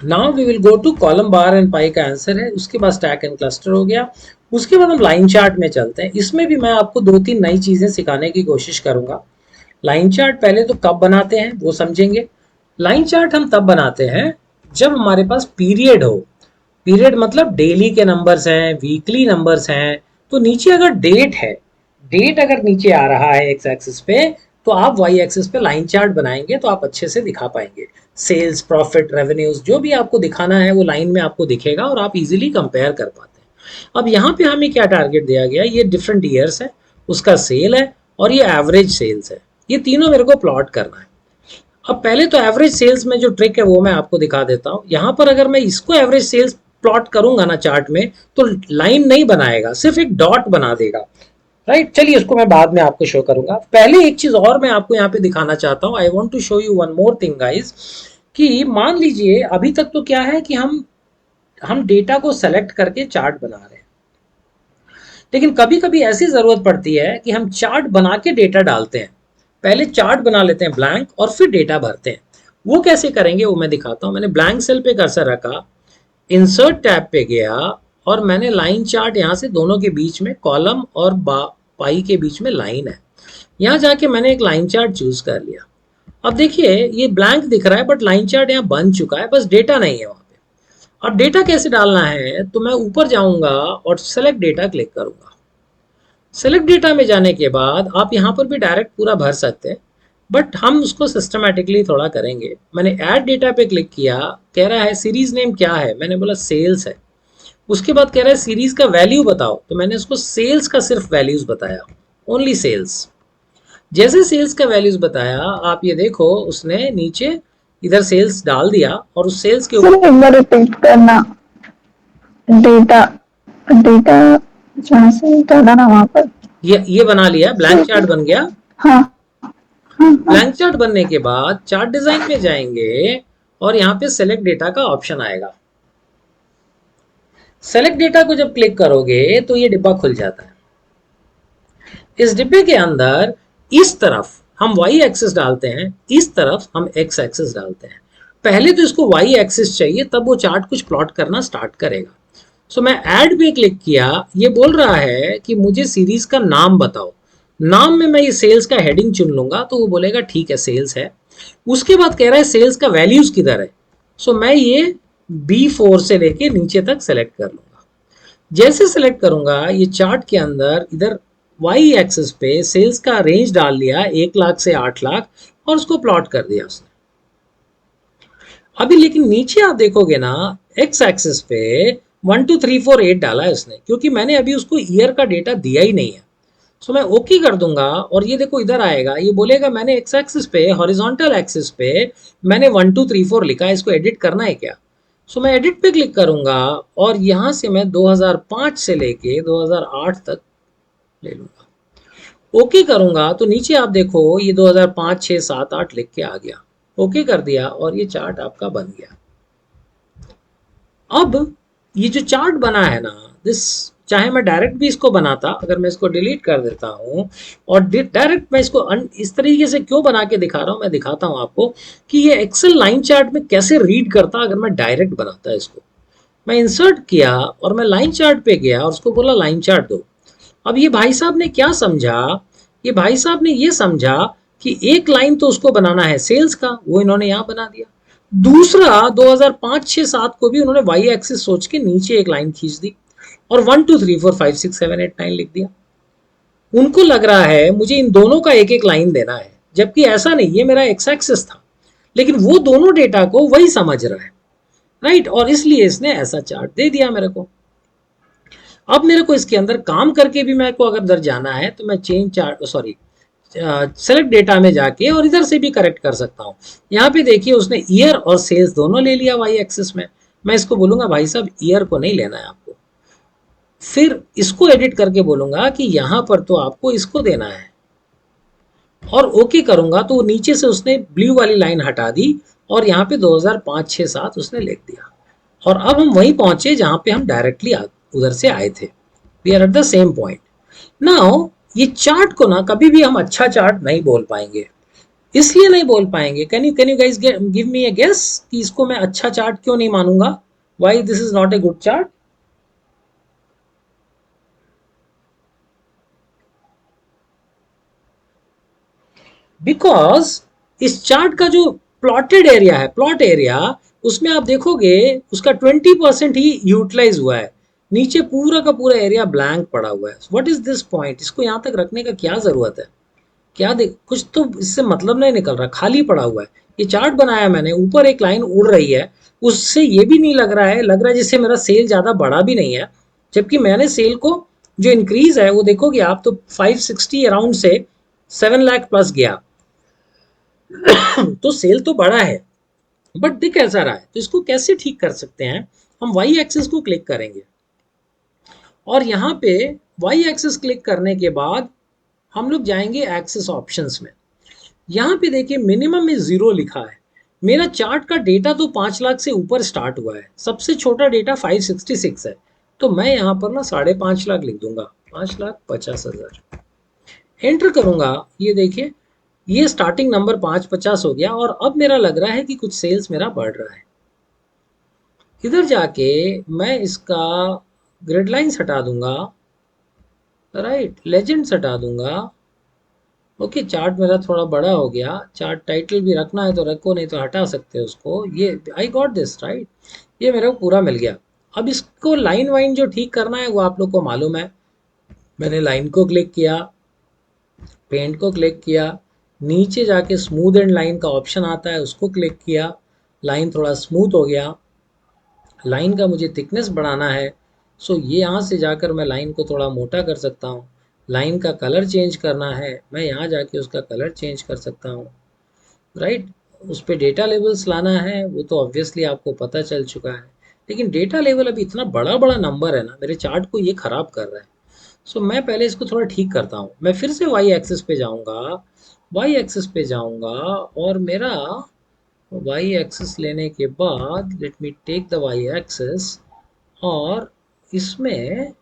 Now we will go to column bar and pie का आंसर है, उसके बाद स्टैक एंड क्लस्टर हो गया। उसके बाद हम लाइन चार्ट में चलते हैं। इसमें भी मैं आपको दो तीन नई चीजें सिखाने की कोशिश करूंगा। लाइन चार्ट पहले तो कब बनाते हैं वो समझेंगे। लाइन चार्ट हम तब बनाते हैं जब हमारे पास पीरियड हो। पीरियड मतलब डेली के नंबर्स हैं, वीकली नंबर्स हैं, तो नीचे अगर डेट है, डेट अगर नीचे आ रहा है एक्स एक्सिस पे, तो आप वाई एक्सिस पे लाइन चार्ट बनाएंगे तो आप अच्छे से दिखा पाएंगे। सेल्स, प्रॉफिट, रेवेन्यूज जो भी आपको दिखाना है वो लाइन में आपको दिखेगा और आप इजीली कंपेयर कर पाते हैं। अब यहाँ पे हमें क्या टारगेट दिया गया, ये डिफरेंट ईयर्स है, उसका सेल है और ये एवरेज सेल्स है। ये तीनों मेरे को प्लॉट करना है। अब पहले तो एवरेज सेल्स में जो ट्रिक है वो मैं आपको दिखा देता हूं। यहां पर अगर मैं इसको एवरेज सेल्स प्लॉट करूंगा ना चार्ट में, तो लाइन नहीं बनाएगा, सिर्फ एक डॉट बना देगा। राइट, चलिए उसको मैं बाद में आपको शो करूंगा। पहले एक चीज और मैं आपको यहाँ पे दिखाना चाहता हूँ। I want to show you one more thing guys, कि मान लीजिए अभी तक तो क्या है कि हम डेटा को सेलेक्ट करके चार्ट बना रहे हैं, लेकिन कभी कभी ऐसी जरूरत पड़ती है कि हम चार्ट बना के डेटा डालते हैं। पहले चार्ट बना लेते हैं ब्लैंक और फिर डेटा भरते हैं। वो कैसे करेंगे वो मैं दिखाता हूं। मैंने ब्लैंक सेल पे कर्सर रखा, इंसर्ट टैब पे गया और मैंने लाइन चार्ट यहां से दोनों के बीच में कॉलम और पाई के बीच में लाइन है, यहां जाके मैंने एक लाइन चार्ट चूज कर लिया। अब देखिए ये ब्लैंक दिख रहा है बट लाइन चार्ट यहाँ बन चुका है, बस डेटा नहीं है वहां पे। अब डेटा कैसे डालना है, तो मैं ऊपर जाऊंगा और सेलेक्ट डेटा क्लिक करूंगा। सेलेक्ट डेटा में जाने के बाद आप यहाँ पर भी डायरेक्ट पूरा भर सकते हैं, बट हम उसको सिस्टमैटिकली थोड़ा करेंगे। मैंने ऐड डेटा पे क्लिक किया, कह रहा है सीरीज नेम क्या है, मैंने बोला सेल्स है। उसके बाद कह रहा है सीरीज का वैल्यू बताओ, तो मैंने उसको सेल्स का सिर्फ वैल्यूज बताया, ओनली सेल्स। जैसे सेल्स का वैल्यूज बताया, आप ये देखो उसने नीचे इधर सेल्स डाल दिया और उस सेल्स के सर ऊपर एक बार रिपीट करना। डेटा डेटा जहाँ से डाला ना वहाँ पर। ये बना लिया, ब्लैंक चार्ट बन गया। हाँ हाँ हाँ। ब्लैंक चार्ट बनने के बाद चार्ट डिजाइन में जाएंगे और यहाँ पे सेलेक्ट डेटा का ऑप्शन आएगा। सेलेक्ट डेटा को जब क्लिक करोगे तो ये डिब्बा खुल जाता है। इस डिब्बे के अंदर इस तरफ हम वाई एक्सिस डालते हैं, इस तरफ हम एक्स एक्सिस डालते हैं। पहले तो इसको वाई एक्सिस चाहिए, तब वो चार्ट कुछ प्लॉट करना स्टार्ट करेगा। सो मैं ऐड पे क्लिक किया, ये बोल रहा है कि मुझे सीरीज का नाम बताओ। नाम में मैं ये सेल्स का हेडिंग चुन लूंगा तो वो बोलेगा ठीक है सेल्स है। उसके बाद कह रहा है सेल्स का वैल्यूज किधर है, सो मैं ये B4 से लेके नीचे तक सेलेक्ट कर लूंगा। जैसे सेलेक्ट करूंगा ये चार्ट के अंदर इधर वाई एक्सिस पे सेल्स का रेंज डाल लिया 1 लाख से 8 लाख और उसको प्लॉट कर दिया उसने। अभी लेकिन नीचे आप देखोगे ना, एक्स एक्सिस पे 1 2 3 4 8 डाला है उसने, क्योंकि मैंने अभी उसको ईयर का डेटा दिया ही नहीं है। सो मैं ओके कर दूंगा और ये देखो इधर आएगा, ये बोलेगा मैंने एक्स एक्सिस पे, हॉरिजॉन्टल एक्सिस पे मैंने 1 2 3 4 लिखा है, इसको एडिट करना है क्या? सो मैं एडिट पे क्लिक करूंगा और यहां से मैं 2005 से लेके 2008 तक ले लूंगा। ओके करूंगा तो नीचे आप देखो ये 2005 6 7 8 लिख के आ गया। ओके कर दिया और ये चार्ट आपका बन गया। अब ये जो चार्ट बना है ना, दिस, चाहे मैं डायरेक्ट भी इसको बनाता, अगर मैं इसको डिलीट कर देता हूं और डायरेक्ट मैं इसको इस तरीके से क्यों बना के दिखा रहा हूं, मैं दिखाता हूं आपको कि ये एक्सेल लाइन चार्ट में कैसे रीड करता अगर मैं डायरेक्ट बनाता इसको। मैं इंसर्ट किया और मैं लाइन चार्ट पे गया और उसको बोला लाइन चार्ट दो। अब ये भाई साहब ने क्या समझा, ये भाई साहब ने ये समझा कि एक लाइन तो उसको बनाना है सेल्स का, वो इन्होंने यहां बना दिया। दूसरा 2005 6 7 को भी उन्होंने वाई एक्सिस सोच के नीचे एक लाइन खींच दी और 1 2 3 4 5 6 7 8 9 लिख दिया। उनको लग रहा है मुझे इन दोनों का एक एक लाइन देना है, जबकि ऐसा नहीं, ये मेरा एक्स एक्सिस था, लेकिन वो दोनों डेटा को वही समझ रहा है। राइट, और इसलिए इसने ऐसा चार्ट दे दिया मेरे को। अब मेरे को इसके अंदर काम करके भी मेरे को अगर अंदर जाना है तो मैं change chart, sorry, select data में जाके और इधर से भी करेक्ट कर सकता हूँ। यहाँ पे देखिए उसने ईयर और सेल्स दोनों ले लिया वाई एक्सिस में। मैं इसको बोलूंगा भाई साहब ईयर को नहीं लेना है आपको, फिर इसको एडिट करके बोलूंगा कि यहाँ पर तो आपको इसको देना है और ओके करूंगा तो नीचे से उसने ब्लू वाली लाइन हटा दी और यहाँ पे 2005 6 7 उसने लिख दिया। और अब हम वहीं पहुंचे जहां पे हम डायरेक्टली उधर से आए थे। We are at the same point now. ये चार्ट को ना कभी भी हम अच्छा चार्ट नहीं बोल पाएंगे, इसलिए नहीं बोल पाएंगे। Can you guys give me a guess कि इसको मैं अच्छा चार्ट क्यों नहीं मानूंगा, why this is not a good chart? Because इस चार्ट का जो प्लॉटेड एरिया है, प्लॉट एरिया, उसमें आप देखोगे उसका 20% ही यूटिलाइज हुआ है। नीचे पूरा का पूरा एरिया ब्लैंक पड़ा हुआ है। What is this point? इसको यहां तक रखने का क्या जरूरत है? क्या देख, कुछ तो इससे मतलब नहीं निकल रहा, खाली पड़ा हुआ है। ये चार्ट बनाया मैंने, ऊपर एक लाइन उड़ रही है, उससे ये भी नहीं लग रहा है, लग रहा है जैसे मेरा सेल ज्यादा बड़ा भी नहीं है, जबकि मैंने सेल को जो इंक्रीज है वो देखोगे आप तो 560 अराउंड से 7 लाख प्लस गया। तो सेल तो बड़ा है, बट दिख ऐसा रहा है। तो इसको कैसे ठीक कर सकते हैं? हम वाई एक्सिस को क्लिक करेंगे और यहाँ पे वाई एक्सिस क्लिक करने के बाद हम लोग जाएंगे एक्सिस ऑप्शंस में। यहाँ पे देखिए मिनिमम में 0 लिखा है। मेरा चार्ट का डेटा तो 5 लाख से ऊपर स्टार्ट हुआ है, सबसे छोटा डेटा 566 है। तो मैं यहाँ पर ना 5.5 लाख लिख दूंगा, 5,50,000 एंटर करूंगा। ये देखिए ये स्टार्टिंग नंबर 550 हो गया और अब मेरा लग रहा है कि कुछ सेल्स मेरा बढ़ रहा है। इधर जाके मैं इसका ग्रिड लाइन्स हटा दूंगा, राइट, लेजेंड्स हटा दूंगा। ओके, चार्ट मेरा थोड़ा बड़ा हो गया। चार्ट टाइटल भी रखना है तो रखो, नहीं तो हटा सकते हो उसको। ये आई गॉट दिस राइट, ये मेरे को पूरा मिल गया। अब इसको लाइन वाइन जो ठीक करना है वो आप लोग को मालूम है। मैंने लाइन को क्लिक किया, पेंट को क्लिक किया, नीचे जाके स्मूथ एंड लाइन का ऑप्शन आता है उसको क्लिक किया। लाइन थोड़ा स्मूथ हो गया। लाइन का मुझे थिकनेस बढ़ाना है, सो ये यहाँ से जाकर मैं लाइन को थोड़ा मोटा कर सकता हूँ। लाइन का कलर चेंज करना है, मैं यहाँ जाके उसका कलर चेंज कर सकता हूँ, राइट। उस पर डेटा लेवल्स लाना है, वो तो ऑब्वियसली आपको पता चल चुका है। लेकिन डेटा लेवल अभी इतना बड़ा बड़ा नंबर है ना, मेरे चार्ट को ये खराब कर रहा है। सो मैं पहले इसको थोड़ा ठीक करता हूँ। मैं फिर से वाई एक्सिस पे जाऊँगा, वाई एक्सिस पे जाऊँगा और मेरा वाई एक्सिस लेने के बाद let me take the Y axis. और इसमें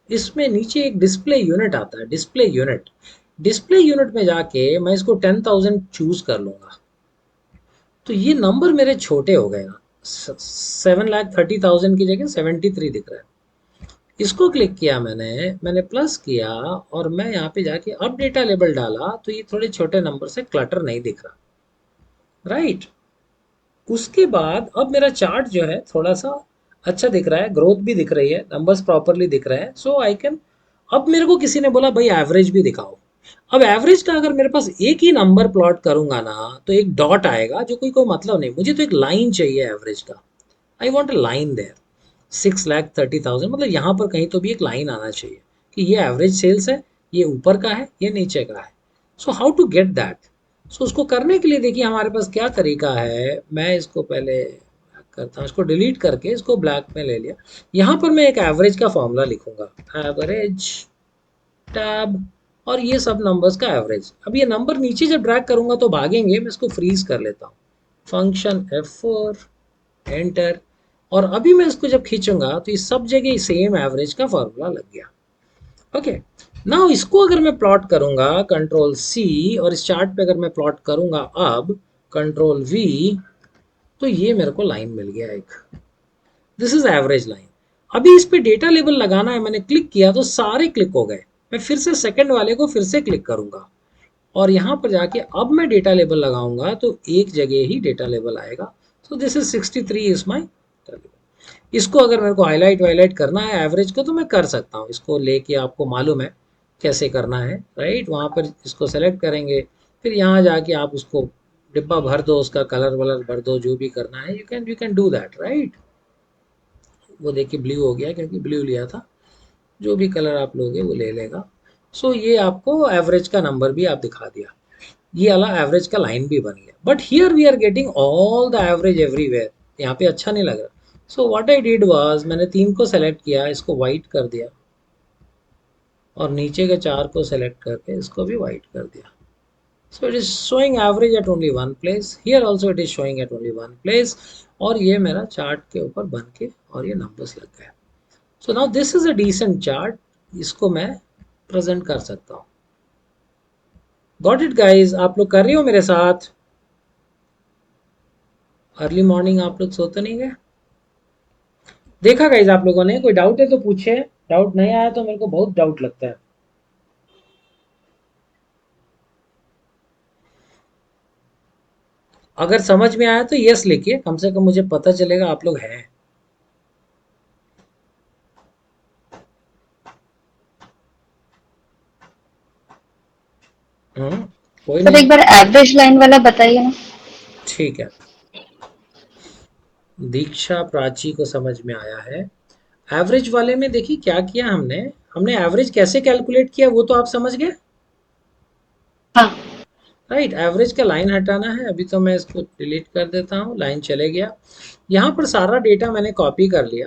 इसमें नीचे एक डिस्प्ले यूनिट आता है, डिस्प्ले यूनिट। डिस्प्ले यूनिट में जाके मैं इसको 10,000 चूज कर लूंगा। तो ये नंबर मेरे छोटे हो गए ना, 7,30,000 की जगह 73 दिख रहा है। इसको क्लिक किया मैंने प्लस किया और मैं यहाँ पे जाके अब डेटा लेबल डाला तो ये थोड़े छोटे नंबर से क्लटर नहीं दिख रहा, राइट। उसके बाद अब मेरा चार्ट जो है थोड़ा सा अच्छा दिख रहा है, ग्रोथ भी दिख रही है, नंबर्स प्रॉपरली दिख रहे हैं। सो आई कैन, अब मेरे को किसी ने बोला भाई एवरेज भी दिखाओ। अब एवरेज का अगर मेरे पास एक ही नंबर प्लॉट करूंगा ना तो एक डॉट आएगा जो कोई कोई मतलब नहीं, मुझे तो एक लाइन चाहिए एवरेज का। I want a line there. 6,30,000 मतलब यहाँ पर कहीं तो भी एक लाइन आना चाहिए कि ये एवरेज सेल्स है, ये ऊपर का है, ये नीचे का है। So how to get that? So उसको करने के लिए देखिए हमारे पास क्या तरीका है। मैं इसको पहले करता हूँ, इसको डिलीट करके इसको ब्लैक में ले लिया। यहाँ पर मैं एक एवरेज का फॉर्मूला लिखूंगा, एवरेज टैब, और ये सब नंबर्स का एवरेज। अब ये नंबर नीचे जब ड्रैग करूंगा तो भागेंगे, मैं इसको फ्रीज कर लेता हूँ, फंक्शन F4, एंटर। और अभी मैं इसको जब खींचूंगा तो इस सब जगह सेम एवरेज का फॉर्मूला लग गया। ओके, नाउ इसको अगर मैं प्लॉट करूंगा कंट्रोल सी, और इस चार्ट पे अगर मैं प्लॉट करूंगा अब कंट्रोल वी, तो ये मेरे को लाइन मिल गया एक, दिस इज एवरेज लाइन। अभी इस पे डेटा लेबल लगाना है, मैंने क्लिक किया तो सारे क्लिक हो गए। मैं फिर से सेकंड वाले को फिर से क्लिक करूंगा और यहाँ पर जाके अब मैं डेटा लेबल लगाऊंगा तो एक जगह ही डेटा लेबल आएगा। So this is 63 is my. इसको अगर मेरे को हाईलाइट वाईलाइट करना है एवरेज को तो मैं कर सकता हूँ, इसको लेके आपको मालूम है कैसे करना है, राइट। वहाँ पर इसको सेलेक्ट करेंगे, फिर यहाँ जाके आप उसको डिब्बा भर दो, उसका कलर वलर भर दो, जो भी करना है you can do that, right. वो देखिए ब्लू हो गया क्योंकि ब्लू लिया था, जो भी कलर आप लोगे वो ले लेगा। सो ये आपको एवरेज का नंबर भी आप दिखा दिया, ये वाला एवरेज का लाइन भी बन गया। But here we are getting all the average everywhere, यहाँ पे अच्छा नहीं लग रहा। So what I did was, मैंने 3 को सेलेक्ट किया, इसको वाइट कर दिया, और नीचे के 4 को सेलेक्ट करके इसको भी वाइट कर दिया। So it is showing average at only one place, here also it is showing at only one place. और ये मेरा चार्ट के ऊपर बन के और ये नंबर्स लग गए। So now this is a decent chart, इसको मैं प्रेजेंट कर सकता हूँ। गॉट इट गाइज, आप लोग कर रही हो मेरे साथ? अर्ली मॉर्निंग आप लोग सोते नहीं गए? देखा गाइज आप लोगों ने? कोई डाउट है तो पूछे, डाउट नहीं आया तो मेरे को बहुत डाउट लगता है। अगर समझ में आया तो यस लिखिए, कम से कम मुझे पता चलेगा आप लोग हैं। कोई सर नहीं। एक बार एवरेज लाइन वाला बताइए ना। ठीक है, दीक्षा प्राची को समझ में आया है। एवरेज वाले में देखिए क्या किया हमने, हमने एवरेज कैसे कैलकुलेट किया वो तो आप समझ गए, हाँ। राइट? एवरेज का लाइन हटाना है, अभी तो मैं इसको डिलीट कर देता हूँ, लाइन चले गया। यहाँ पर सारा डेटा मैंने कॉपी कर लिया,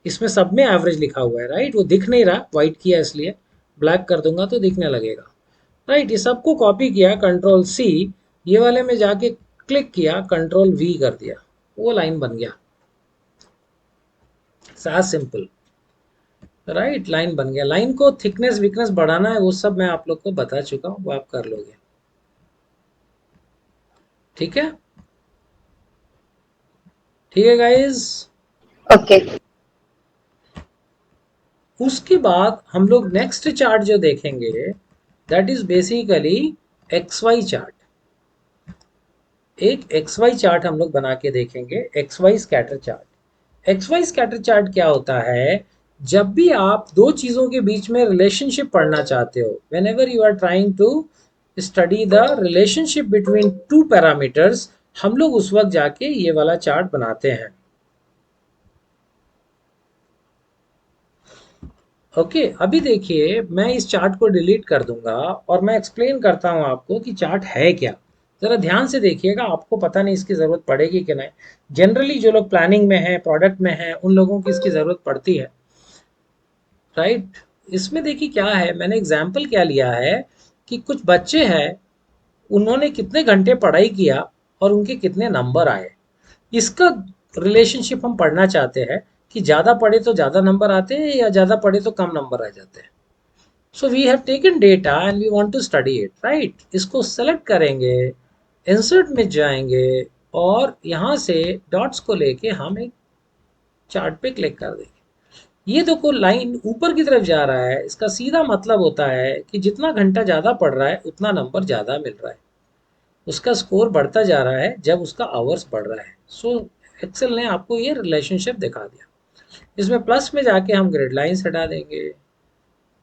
इसमें सब में एवरेज लिखा हुआ है, राइट? वो दिख नहीं रहा, वाइट किया इसलिए, ब्लैक कर दूंगा तो दिखने लगेगा, राइट? ये सबको कॉपी किया, कंट्रोल सी, ये वाले में जाके क्लिक किया, कंट्रोल वी कर दिया, वो लाइन बन गया, सा सिंपल, राइट? लाइन बन गया। लाइन को थिकनेस विकनेस बढ़ाना है वो सब मैं आप लोग को बता चुका हूँ, वो आप कर लोगे, ठीक है? ठीक है गाइज। ओके। उसके बाद हम लोग नेक्स्ट चार्ट जो देखेंगे, that is basically X Y chart. एक एक्स वाई चार्ट हम लोग बना के देखेंगे, X Y scatter chart. X Y scatter chart क्या होता है? जब भी आप दो चीजों के बीच में रिलेशनशिप पढ़ना चाहते हो, whenever you are trying to study the relationship between two parameters, हम लोग उस वक्त जाके ये वाला चार्ट बनाते हैं। ओके, अभी देखिए मैं इस चार्ट को डिलीट कर दूंगा और मैं एक्सप्लेन करता हूं आपको कि चार्ट है क्या। जरा ध्यान से देखिएगा, आपको पता नहीं इसकी जरूरत पड़ेगी कि नहीं। जनरली जो लोग प्लानिंग में है, प्रोडक्ट में है, उन लोगों की इसकी जरूरत पड़ती है, राइट? इसमें देखिए क्या है, मैंने एग्जाम्पल क्या लिया है कि कुछ बच्चे हैं, उन्होंने कितने घंटे पढ़ाई किया और उनके कितने नंबर आए, इसका रिलेशनशिप हम पढ़ना चाहते हैं कि ज़्यादा पढ़े तो ज़्यादा नंबर आते हैं या ज़्यादा पढ़े तो कम नंबर आ जाते हैं। So we have taken data and we want to study it, right? इसको सेलेक्ट करेंगे, इंसर्ट में जाएंगे, और यहाँ से डॉट्स को लेके हम एक चार्ट पे क्लिक कर देंगे। ये देखो लाइन ऊपर की तरफ जा रहा है, इसका सीधा मतलब होता है कि जितना घंटा ज़्यादा पढ़ रहा है उतना नंबर ज़्यादा मिल रहा है, उसका स्कोर बढ़ता जा रहा है जब उसका आवर्स बढ़ रहा है। सो एक्सेल ने आपको ये रिलेशनशिप दिखा दिया। इसमें प्लस में जाके हम ग्रिड लाइंस हटा देंगे,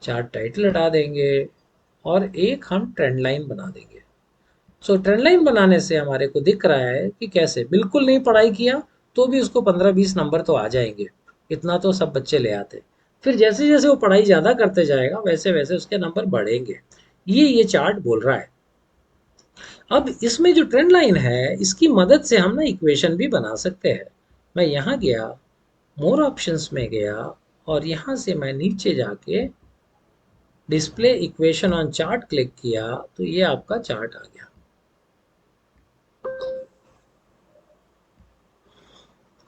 चार्ट टाइटल हटा देंगे, और एक हम ट्रेंड लाइन बना देंगे। सो ट्रेंड लाइन बनाने से हमारे को दिख रहा है कि कैसे बिल्कुल नहीं पढ़ाई किया तो भी उसको 15-20 नंबर तो आ जाएंगे, इतना तो सब बच्चे ले आते। फिर जैसे जैसे वो पढ़ाई ज़्यादा करते जाएगा वैसे वैसे उसके नंबर बढ़ेंगे, ये चार्ट बोल रहा है। अब इसमें जो ट्रेंड लाइन है, इसकी मदद से हम ना इक्वेशन भी बना सकते हैं। मैं यहाँ गया, मोर ऑप्शंस में गया, और यहाँ से मैं नीचे जाके display equation on chart click किया, तो ये आपका चार्ट आ गया,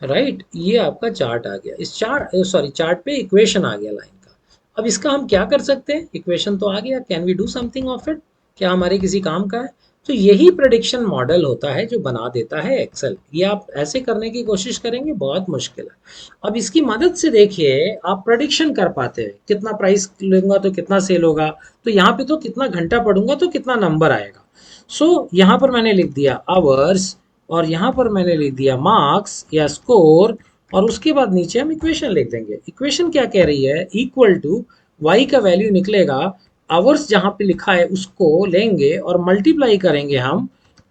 राइट? ये आपका चार्ट आ गया, इस चार्ट, सॉरी, चार्ट पे इक्वेशन आ गया लाइन का। अब इसका हम क्या कर सकते हैं? इक्वेशन तो आ गया, can we do something of it? क्या हमारे किसी काम का है? तो यही प्रेडिक्शन मॉडल होता है जो बना देता है एक्सेल। ये आप ऐसे करने की कोशिश करेंगे, बहुत मुश्किल है। अब इसकी मदद से देखिए आप प्रेडिक्शन कर पाते हैं, कितना प्राइस लूंगा तो कितना सेल होगा, तो यहाँ पे तो कितना घंटा पढ़ूंगा तो कितना नंबर आएगा। सो यहाँ पर मैंने लिख दिया आवर्स, और यहाँ पर मैंने लिख दिया मार्क्स या स्कोर, और उसके बाद नीचे हम इक्वेशन लिख देंगे। इक्वेशन क्या कह रही है? इक्वल टू वाई का वैल्यू निकलेगा, आवर्स जहाँ पे लिखा है उसको लेंगे और मल्टीप्लाई करेंगे हम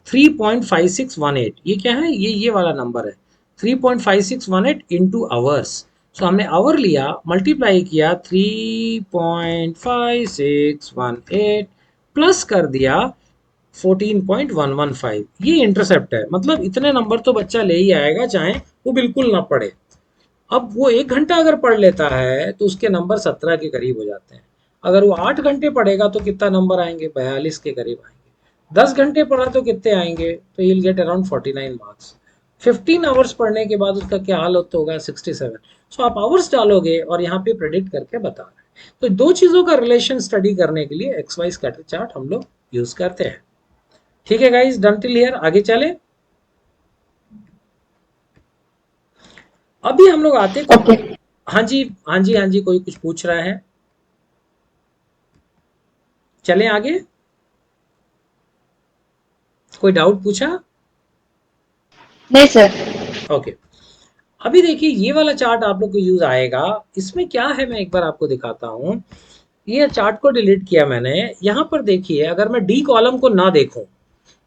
3.5618। ये क्या है? ये वाला नंबर है, 3.5618 इंटू आवर्स। सो हमने आवर लिया, मल्टीप्लाई किया 3.5618 प्लस कर दिया 14.115। ये इंटरसेप्ट है, मतलब इतने नंबर तो बच्चा ले ही आएगा चाहे वो बिल्कुल ना पढ़े। अब वो 1 घंटा अगर पढ़ लेता है तो उसके नंबर 17 के करीब हो जाते हैं। अगर वो 8 घंटे पढ़ेगा तो कितना नंबर आएंगे, 42 के करीब आएंगे। 10 घंटे पढ़ा तो कितने आएंगे, तो you will get around 49 marks. 15 hours पढ़ने के बाद उसका क्या हाल होता होगा, 67। सो आप आवर्स डालोगे और यहाँ पे प्रेडिक्ट करके बता रहे हैं। तो दो चीजों का रिलेशन स्टडी करने के लिए एक्स वाई स्कैटर चार्ट हम लोग यूज करते हैं। ठीक है गाइस, डन टिल हियर, आगे चले। अभी हम लोग आते हैं ओके। कॉम्पोनेंट। हाँ जी, हाँ जी, हाँ जी, कोई कुछ पूछ रहा है, चलें आगे। कोई डाउट पूछा? नहीं सर। ओके। अभी देखिए ये वाला चार्ट आप लोग को यूज आएगा। इसमें क्या है मैं एक बार आपको दिखाता हूँ। ये चार्ट को डिलीट किया मैंने। यहाँ पर देखिए, अगर मैं डी कॉलम को ना देखूं,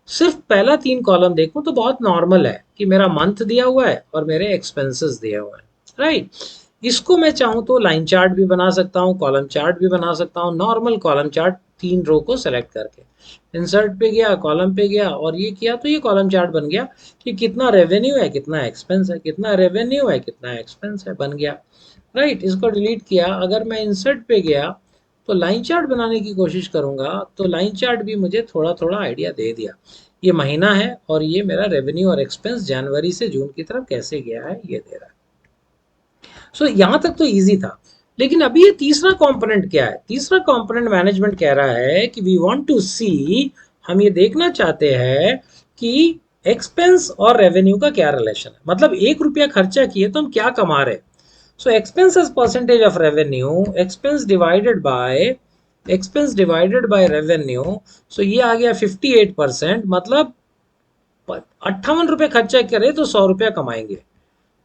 सिर्फ पहला 3 कॉलम देखूं, तो बहुत नॉर्मल है कि मेरा मंथ दिया हुआ है और मेरे एक्सपेंसेस दिया हुआ है, राइट। इसको मैं चाहूँ तो लाइन चार्ट भी बना सकता हूँ, कॉलम चार्ट भी बना सकता हूँ, नॉर्मल कॉलम चार्ट 3 रो को सेलेक्ट करके इंसर्ट पे गया, कॉलम पे गया और ये किया, तो ये कॉलम चार्ट बन गया कि कितना रेवेन्यू है, कितना एक्सपेंस है, कितना रेवेन्यू है, कितना एक्सपेंस है, बन गया, राइट। इसको डिलीट किया। अगर मैं इंसर्ट पे गया तो लाइन चार्ट बनाने की कोशिश करूंगा, तो लाइन चार्ट भी मुझे थोड़ा थोड़ा आइडिया दे दिया। ये महीना है और ये मेरा रेवेन्यू और एक्सपेंस जनवरी से जून की तरफ कैसे गया है ये दे रहा है। सो यहां तक तो इजी था। लेकिन अभी ये तीसरा कंपोनेंट क्या है? तीसरा कंपोनेंट मैनेजमेंट कह रहा है कि वी वांट टू सी, हम ये देखना चाहते हैं कि एक्सपेंस और रेवेन्यू का क्या रिलेशन है। मतलब 1 रुपया खर्चा किए तो हम क्या कमा रहे हैं। So expense as percentage of revenue, expense divided by revenue. So ये आ गया 58%। मतलब 58 रुपये खर्चा करे तो 100 रुपया कमाएंगे।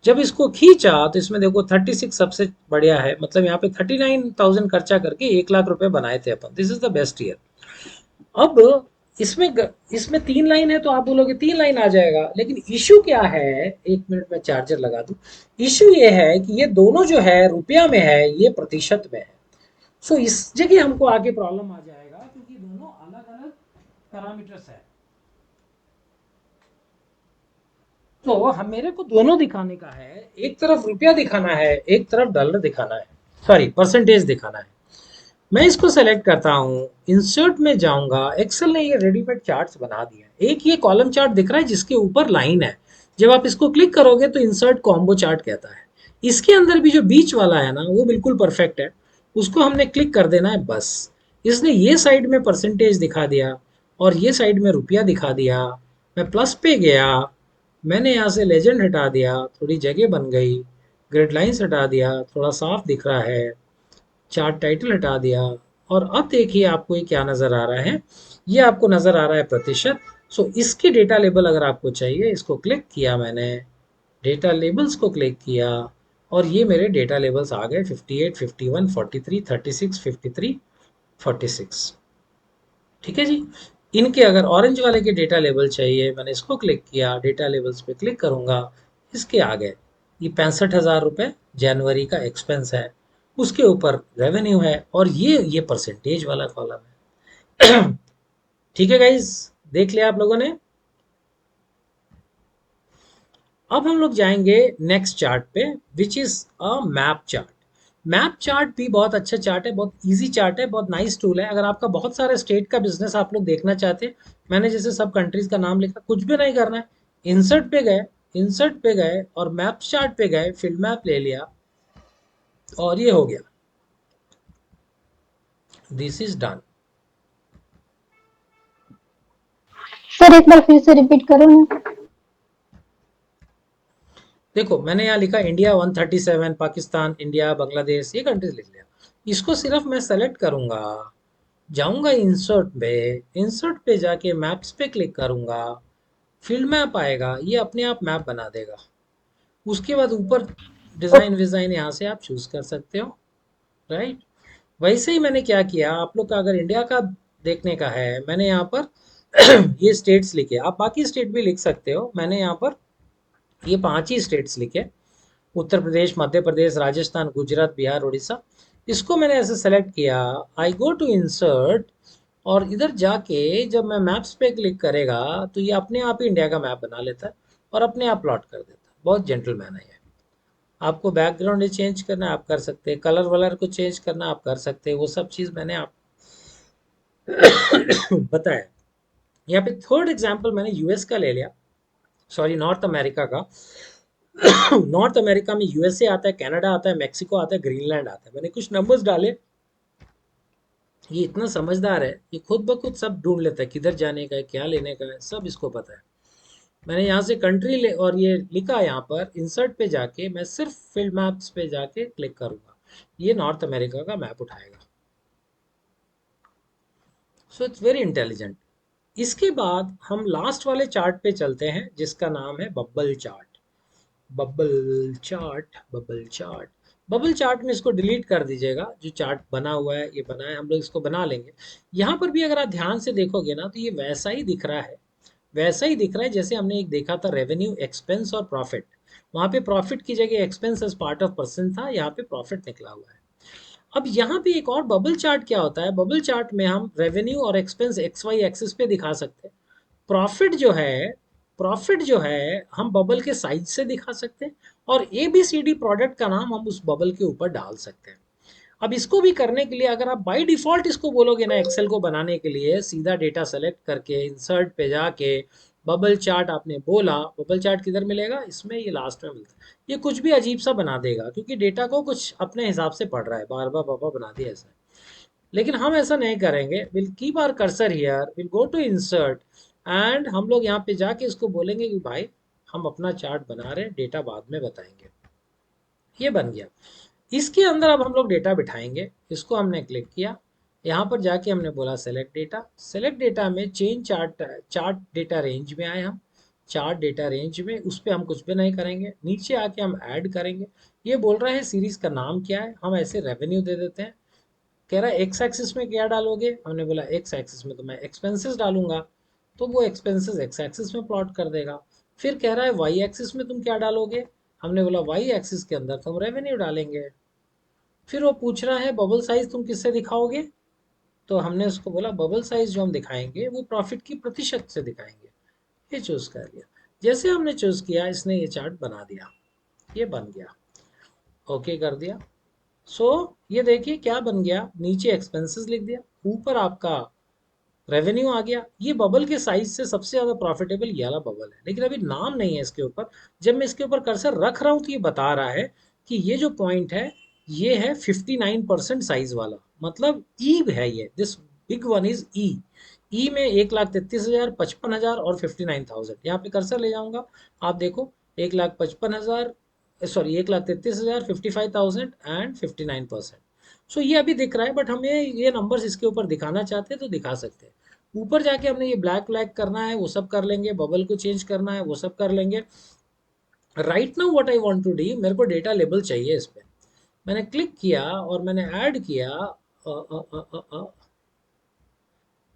जब इसको खींचा तो इसमें देखो 36 सबसे बढ़िया है, मतलब यहाँ पे 39,000 खर्चा करके 1 लाख रुपए बनाए थे अपन। This is the best year. अब इसमें 3 लाइन है तो आप बोलोगे 3 लाइन आ जाएगा, लेकिन इशू क्या है, 1 मिनट में चार्जर लगा दूं। इशू ये है कि ये दोनों जो है रुपया में है, ये प्रतिशत में है। सो इस जगह हमको आगे प्रॉब्लम आ जाएगा, क्योंकि दोनों अलग अलग पैरामीटर्स है। तो हम मेरे को दोनों दिखाने का है, एक तरफ रुपया दिखाना है, एक तरफ डॉलर दिखाना है, सॉरी परसेंटेज दिखाना है। मैं इसको सेलेक्ट करता हूँ, इंसर्ट में जाऊंगा। एक्सेल ने ये रेडीमेड चार्ट्स बना दिए हैं। एक ये कॉलम चार्ट दिख रहा है जिसके ऊपर लाइन है। जब आप इसको क्लिक करोगे तो इंसर्ट कॉम्बो चार्ट कहता है। इसके अंदर भी जो बीच वाला है ना, वो बिल्कुल परफेक्ट है। उसको हमने क्लिक कर देना है बस। इसने ये साइड में परसेंटेज दिखा दिया और ये साइड में रुपया दिखा दिया। मैं प्लस पे गया, मैंने यहाँ से लेजेंड हटा दिया, थोड़ी जगह बन गई। ग्रिड लाइंस हटा दिया, थोड़ा साफ दिख रहा है। चार्ट टाइटल हटा दिया। और अब देखिए आपको ये क्या नज़र आ रहा है। ये आपको नज़र आ रहा है प्रतिशत। सो इसके डेटा लेबल अगर आपको चाहिए, इसको क्लिक किया मैंने, डेटा लेबल्स को क्लिक किया और ये मेरे डेटा लेबल्स आ गए 58, 51, 43, 36, 53, 46। ठीक है जी। इनके अगर ऑरेंज वाले के डेटा लेबल चाहिए, मैंने इसको क्लिक किया, डेटा लेबल्स पे क्लिक करूंगा, इसके आ गए। ये 65,000 रुपये जनवरी का एक्सपेंस है, उसके ऊपर रेवेन्यू है और ये परसेंटेज वाला कॉलम है। ठीक है गाइज, देख लिया आप लोगों ने। अब हम लोग जाएंगे नेक्स्ट चार्ट पे, which is a map chart. Map chart भी बहुत अच्छा चार्ट है, बहुत इजी चार्ट है, बहुत नाइस टूल है। अगर आपका बहुत सारे स्टेट का बिजनेस आप लोग देखना चाहते हैं, मैंने जैसे सब कंट्रीज का नाम लिखा, कुछ भी नहीं करना है। इंसर्ट पे गए, इंसर्ट पे गए और मैप चार्ट पे गए, फील्ड मैप ले लिया और ये हो गया। This is done. सर एक बार फिर से रिपीट करो ना। देखो मैंने यहाँ लिखा इंडिया 137, पाकिस्तान, इंडिया, बांग्लादेश, ये कंट्रीज लिख लिया। इसको सिर्फ मैं सेलेक्ट करूंगा, जाऊंगा इंसर्ट पे जाके मैप्स पे क्लिक करूंगा, फील्ड मैप आएगा, ये अपने आप मैप बना देगा। उसके बाद ऊपर डिजाइन विजाइन यहाँ से आप चूज कर सकते हो, राइट। वैसे ही मैंने क्या किया, आप लोग का अगर इंडिया का देखने का है, मैंने यहाँ पर ये स्टेट्स लिखे, आप बाकी स्टेट भी लिख सकते हो। मैंने यहाँ पर ये 5 ही स्टेट्स लिखे। उत्तर प्रदेश, मध्य प्रदेश, राजस्थान, गुजरात, बिहार, उड़ीसा। इसको मैंने ऐसे सेलेक्ट किया। आई गो टू इंसर्ट, और इधर जाके जब मैं मैप्स पे क्लिक करेगा तो ये अपने आप ही इंडिया का मैप बना लेता है और अपने आप प्लॉट कर देता है। बहुत जेंटलमैन है ये। आपको बैकग्राउंड चेंज करना है आप कर सकते हैं, कलर वलर को चेंज करना आप कर सकते हैं, वो सब चीज़ मैंने आप बताया। यहाँ पे थर्ड एग्जांपल मैंने यूएस का ले लिया, सॉरी नॉर्थ अमेरिका का। नॉर्थ अमेरिका में यूएसए आता है, कनाडा आता है, मेक्सिको आता है, ग्रीनलैंड आता है। मैंने कुछ नंबर्स डाले। ये इतना समझदार है, ये खुद ब खुद सब ढूंढ लेता है किधर जाने का है, क्या लेने का है, सब इसको पता है। मैंने यहाँ से कंट्री ले और ये लिखा यहाँ पर इंसर्ट पे जाके मैं सिर्फ फील्ड मैप्स पे जाके क्लिक करूंगा, ये नॉर्थ अमेरिका का मैप उठाएगा। So it's very intelligent. इसके बाद हम लास्ट वाले चार्ट पे चलते हैं जिसका नाम है bubble chart. Bubble chart, bubble chart. Bubble chart में इसको डिलीट कर दीजिएगा, जो चार्ट बना हुआ है ये बना है, हम लोग इसको बना लेंगे। यहाँ पर भी अगर आप ध्यान से देखोगे ना तो ये वैसा ही दिख रहा है, वैसा ही दिख रहा है जैसे हमने एक देखा था रेवेन्यू, एक्सपेंस और प्रॉफिट। वहाँ पे प्रॉफिट की जगह expense as part of person था, यहाँ पे प्रॉफिट निकला हुआ है। अब यहाँ पे एक और बबल चार्ट क्या होता है, बबल चार्ट में हम रेवेन्यू और एक्सपेंस एक्स वाई एक्सिस पे दिखा सकते हैं। प्रॉफिट जो है, प्रॉफिट जो है हम बबल के साइज से दिखा सकते हैं, और A B C D product का नाम हम उस बबल के ऊपर डाल सकते हैं। अब इसको भी करने के लिए अगर आप बाय डिफॉल्ट इसको बोलोगे ना एक्सेल को बनाने के लिए, सीधा डेटा सेलेक्ट करके इंसर्ट पे जाके बबल चार्ट आपने बोला, बबल चार्ट किधर मिलेगा, इसमें ये लास्ट में मिलता है। ये कुछ भी अजीब सा बना देगा क्योंकि डेटा को कुछ अपने हिसाब से पढ़ रहा है, बार बार बाबा बना दिया ऐसा। लेकिन हम ऐसा नहीं करेंगे, will keep our cursor here, will go to insert, and हम लोग यहाँ पे जाके इसको बोलेंगे कि भाई हम अपना चार्ट बना रहे हैं, डेटा बाद में बताएंगे। ये बन गया। इसके अंदर अब हम लोग डेटा बिठाएंगे। इसको हमने क्लिक किया, यहाँ पर जाके हमने बोला सेलेक्ट डेटा। सेलेक्ट डेटा में change chart, chart data range में आए हम। चार्ट डेटा रेंज में उस पर हम कुछ भी नहीं करेंगे, नीचे आके हम ऐड करेंगे। ये बोल रहा है सीरीज का नाम क्या है, हम ऐसे रेवेन्यू दे देते हैं। कह रहा है एक्स एक्सिस में क्या डालोगे, हमने बोला एक्स एक्सिस में तो मैं एक्सपेंसेस डालूंगा, तो वो एक्सपेंसेस एक्स एक्सिस में प्लॉट कर देगा। फिर कह रहा है वाई एक्सिस में तुम क्या डालोगे, हमने बोला वाई एक्सिस के अंदर तुम रेवेन्यू डालेंगे। फिर वो पूछ रहा है बबल साइज तुम किससे दिखाओगे, तो हमने उसको बोला बबल साइज जो हम दिखाएंगे वो प्रॉफिट की प्रतिशत से दिखाएंगे। ये चूज कर लिया। जैसे हमने चूज किया इसने ये चार्ट बना दिया, ये बन गया। ओके कर दिया। सो ये देखिए क्या बन गया, नीचे एक्सपेंसेस लिख दिया, ऊपर आपका रेवेन्यू आ गया। ये बबल के साइज से सबसे ज्यादा प्रॉफिटेबल ये वाला बबल है, लेकिन अभी नाम नहीं है इसके ऊपर। जब मैं इसके ऊपर कर्सर रख रहा हूं तो ये बता रहा है कि ये जो पॉइंट है ये है 59% साइज वाला, मतलब ई है ये, दिस बिग वन इज ई। ई में 1,33,000, 55,000 और 59,000। यहाँ पे कर्सर ले जाऊंगा, आप देखो 1,55,000, सॉरी 1,33,000, 55,000 एंड 59%। सो ये अभी दिख रहा है, बट हमें ये नंबर्स इसके ऊपर दिखाना चाहते हैं तो दिखा सकते हैं। ऊपर जाके हमने ये ब्लैक ब्लैक करना है वो सब कर लेंगे, बबल को चेंज करना है वो सब कर लेंगे। Right now what I want to do, मेरे को डेटा लेबल चाहिए इस पे। मैंने क्लिक किया और मैंने ऐड किया,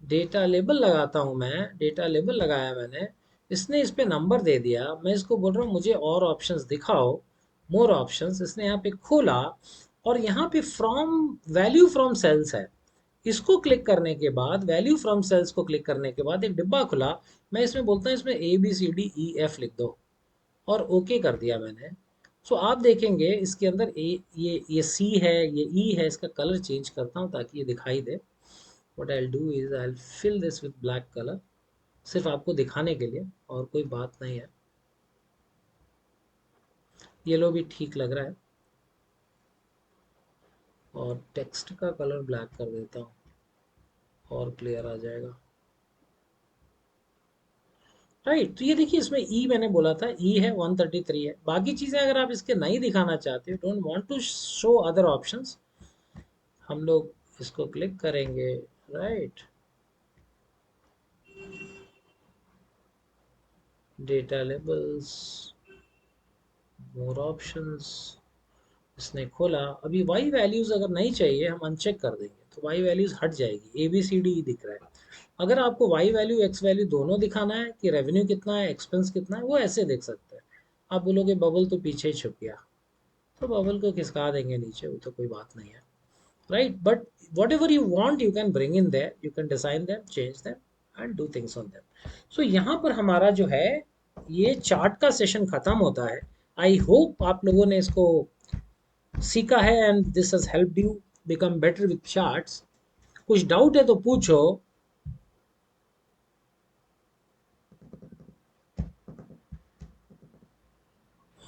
डेटा लेबल लगाता हूं मैं, डेटा लेबल लगाया मैंने। इसने इस पे नंबर दे दिया, मैं इसको बोल रहा हूँ मुझे और ऑप्शंस दिखाओ, मोर ऑप्शंस। इसने यहाँ पे खोला और यहाँ पे फ्रॉम, वैल्यू फ्रॉम सेल्स है। इसको क्लिक करने के बाद, वैल्यू फ्रॉम सेल्स को क्लिक करने के बाद एक डिब्बा खुला। मैं इसमें बोलता हूँ इसमें A B C D E F लिख दो, और ओके कर दिया मैंने। सो आप देखेंगे इसके अंदर ये सी है, ये ई है। इसका कलर चेंज करता हूँ ताकि ये दिखाई दे। what I'll do is I'll fill this with black color, सिर्फ आपको दिखाने के लिए, और कोई बात नहीं है। येलो भी ठीक लग रहा है, और टेक्स्ट का कलर ब्लैक कर देता हूँ और क्लियर आ जाएगा। राइट, तो ये देखिए इसमें ई मैंने बोला था, ई है 133 है। बाकी चीज़ें अगर आप इसके नहीं दिखाना चाहते हो, don't want to show other options, हम लोग इसको क्लिक करेंगे। Right, data labels, more options, इसने खोला। अभी वाई वैल्यूज अगर नहीं चाहिए हम अनचेक कर देंगे तो वाई वैल्यूज हट जाएगी, ए बी सी डी दिख रहा है। अगर आपको वाई वैल्यू एक्स वैल्यू दोनों दिखाना है कि रेवेन्यू कितना है एक्सपेंस कितना है, वो ऐसे देख सकते हैं। आप बोलोगे बबल तो पीछे ही छुप गया, तो बबल को खिसका देंगे नीचे, वो तो कोई बात नहीं है, right? But whatever you want you can bring in there, you can design them, change them and do things on them. So यहाँ पर हमारा जो है ये चार्ट का सेशन खत्म होता है। आई होप आप लोगों ने इसको सीखा है and this has helped you become better with charts. कुछ डाउट है तो पूछो।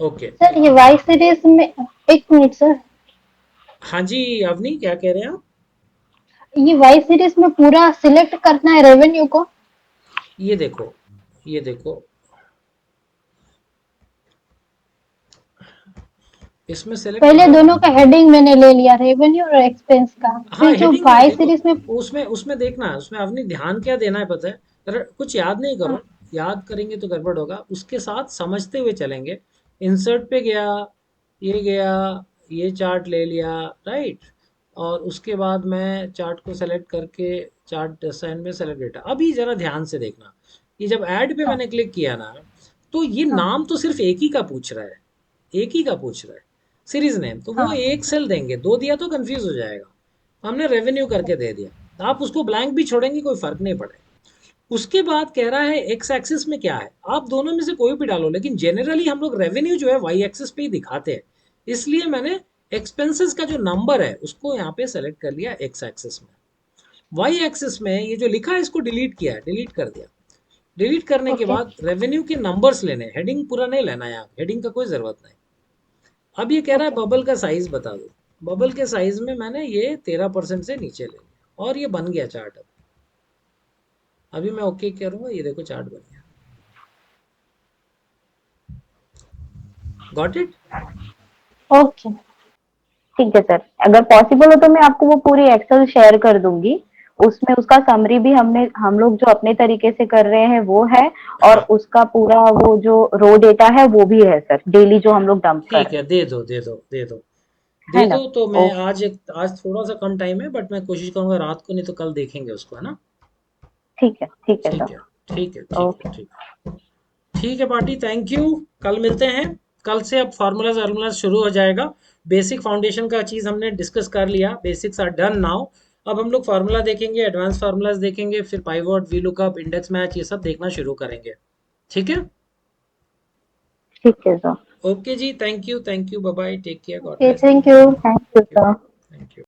ओके। सर ये वाई सीरीज में, एक मिनट सर, हाँ जी अवनी, क्या कह रहे हैं आप? ये वाई सीरीज में पूरा सिलेक्ट करना है रेवेन्यू को? ये देखो, ये देखो, इसमें सेलेक्ट पहले होगा। दोनों का हेडिंग मैंने ले लिया, रेवेन्यू और एक्सपेंस का। हाँ फिर जो हेडिंग में वाई देखो, सीरीज में, उसमें उसमें देखना है, उसमें आपने ध्यान क्या देना है पता है? जरा कुछ याद नहीं हाँ, करो, याद करेंगे तो गड़बड़ होगा, उसके साथ समझते हुए चलेंगे। इंसर्ट पे गया, ये चार्ट ले लिया, राइट? और उसके बाद मैं चार्ट को सेलेक्ट करके चार्ट असाइन में सेलेक्ट डेटा। अभी जरा ध्यान से देखना, ये जब ऐड पे हाँ, मैंने क्लिक किया ना, तो ये हाँ, नाम तो सिर्फ एक ही का पूछ रहा है, एक ही का पूछ रहा है, सीरीज नेम। तो वो हाँ, एक सेल देंगे, दो दिया तो कंफ्यूज हो जाएगा। हमने रेवेन्यू करके दे दिया, आप उसको ब्लैंक भी छोड़ेंगे कोई फर्क नहीं पड़ेगा। उसके बाद कह रहा है एक्स एक्सिस में क्या है, आप दोनों में से कोई भी डालो, लेकिन जेनरली हम लोग रेवेन्यू जो है वाई एक्सिस पे ही दिखाते हैं। इसलिए मैंने एक्सपेंसेस का जो नंबर है उसको यहाँ पे सेलेक्ट कर लिया एक्स एक्सिस में। वाई एक्सिस में ये जो लिखा है इसको डिलीट किया है, डिलीट कर दिया। डिलीट करने के ओके, बाद रेवेन्यू के नंबर्स लेने, हेडिंग पूरा नहीं लेना है, यहाँ हेडिंग का कोई जरूरत नहीं। अब ये कह रहा है ओके, बबल का साइज बता दो। बबल के साइज में मैंने ये 13% से नीचे ले लिया और ये बन गया चार्ट। अब अभी मैं ओके करूंगा, ये देखो चार्ट बन गया। Got it? ओके। ठीक है सर, अगर पॉसिबल हो तो मैं आपको वो पूरी एक्सेल शेयर कर दूंगी। उसमें उसका समरी भी हम लोग जो अपने तरीके से कर रहे हैं वो है, और हाँ उसका पूरा वो जो रो डेटा है वो भी है सर, डेली जो हम लोग डंप कर ठीक रहे है, हैं। दे दो दे दो दे दो। है दे ना? दो तो मैं ओ, आज थोड़ा सा कम टाइम है, बट मैं कोशिश करूंगा रात को, नहीं तो कल देखेंगे उसको, है ना? ठीक है ठीक सर। है, ठीक है, ठीक है, ओके। ठीक है। ठीक है पार्टी, थैंक यू। कल मिलते हैं। कल से अब फार्मूलाज वार्मूलाज शुरू हो जाएगा। बेसिक फाउंडेशन का चीज़ हमने डिस्कस कर लिया, बेसिक्स आर डन नाउ। अब हम लोग फार्मूला देखेंगे, एडवांस फार्मूलाज देखेंगे, फिर pivot, V lookup, index match, ये सब देखना शुरू करेंगे। ठीक है? ठीक है सर। ओके जी, thank you, bye bye, take care, God okay, bless. Thank you, thank you thank you, sir. Thank you.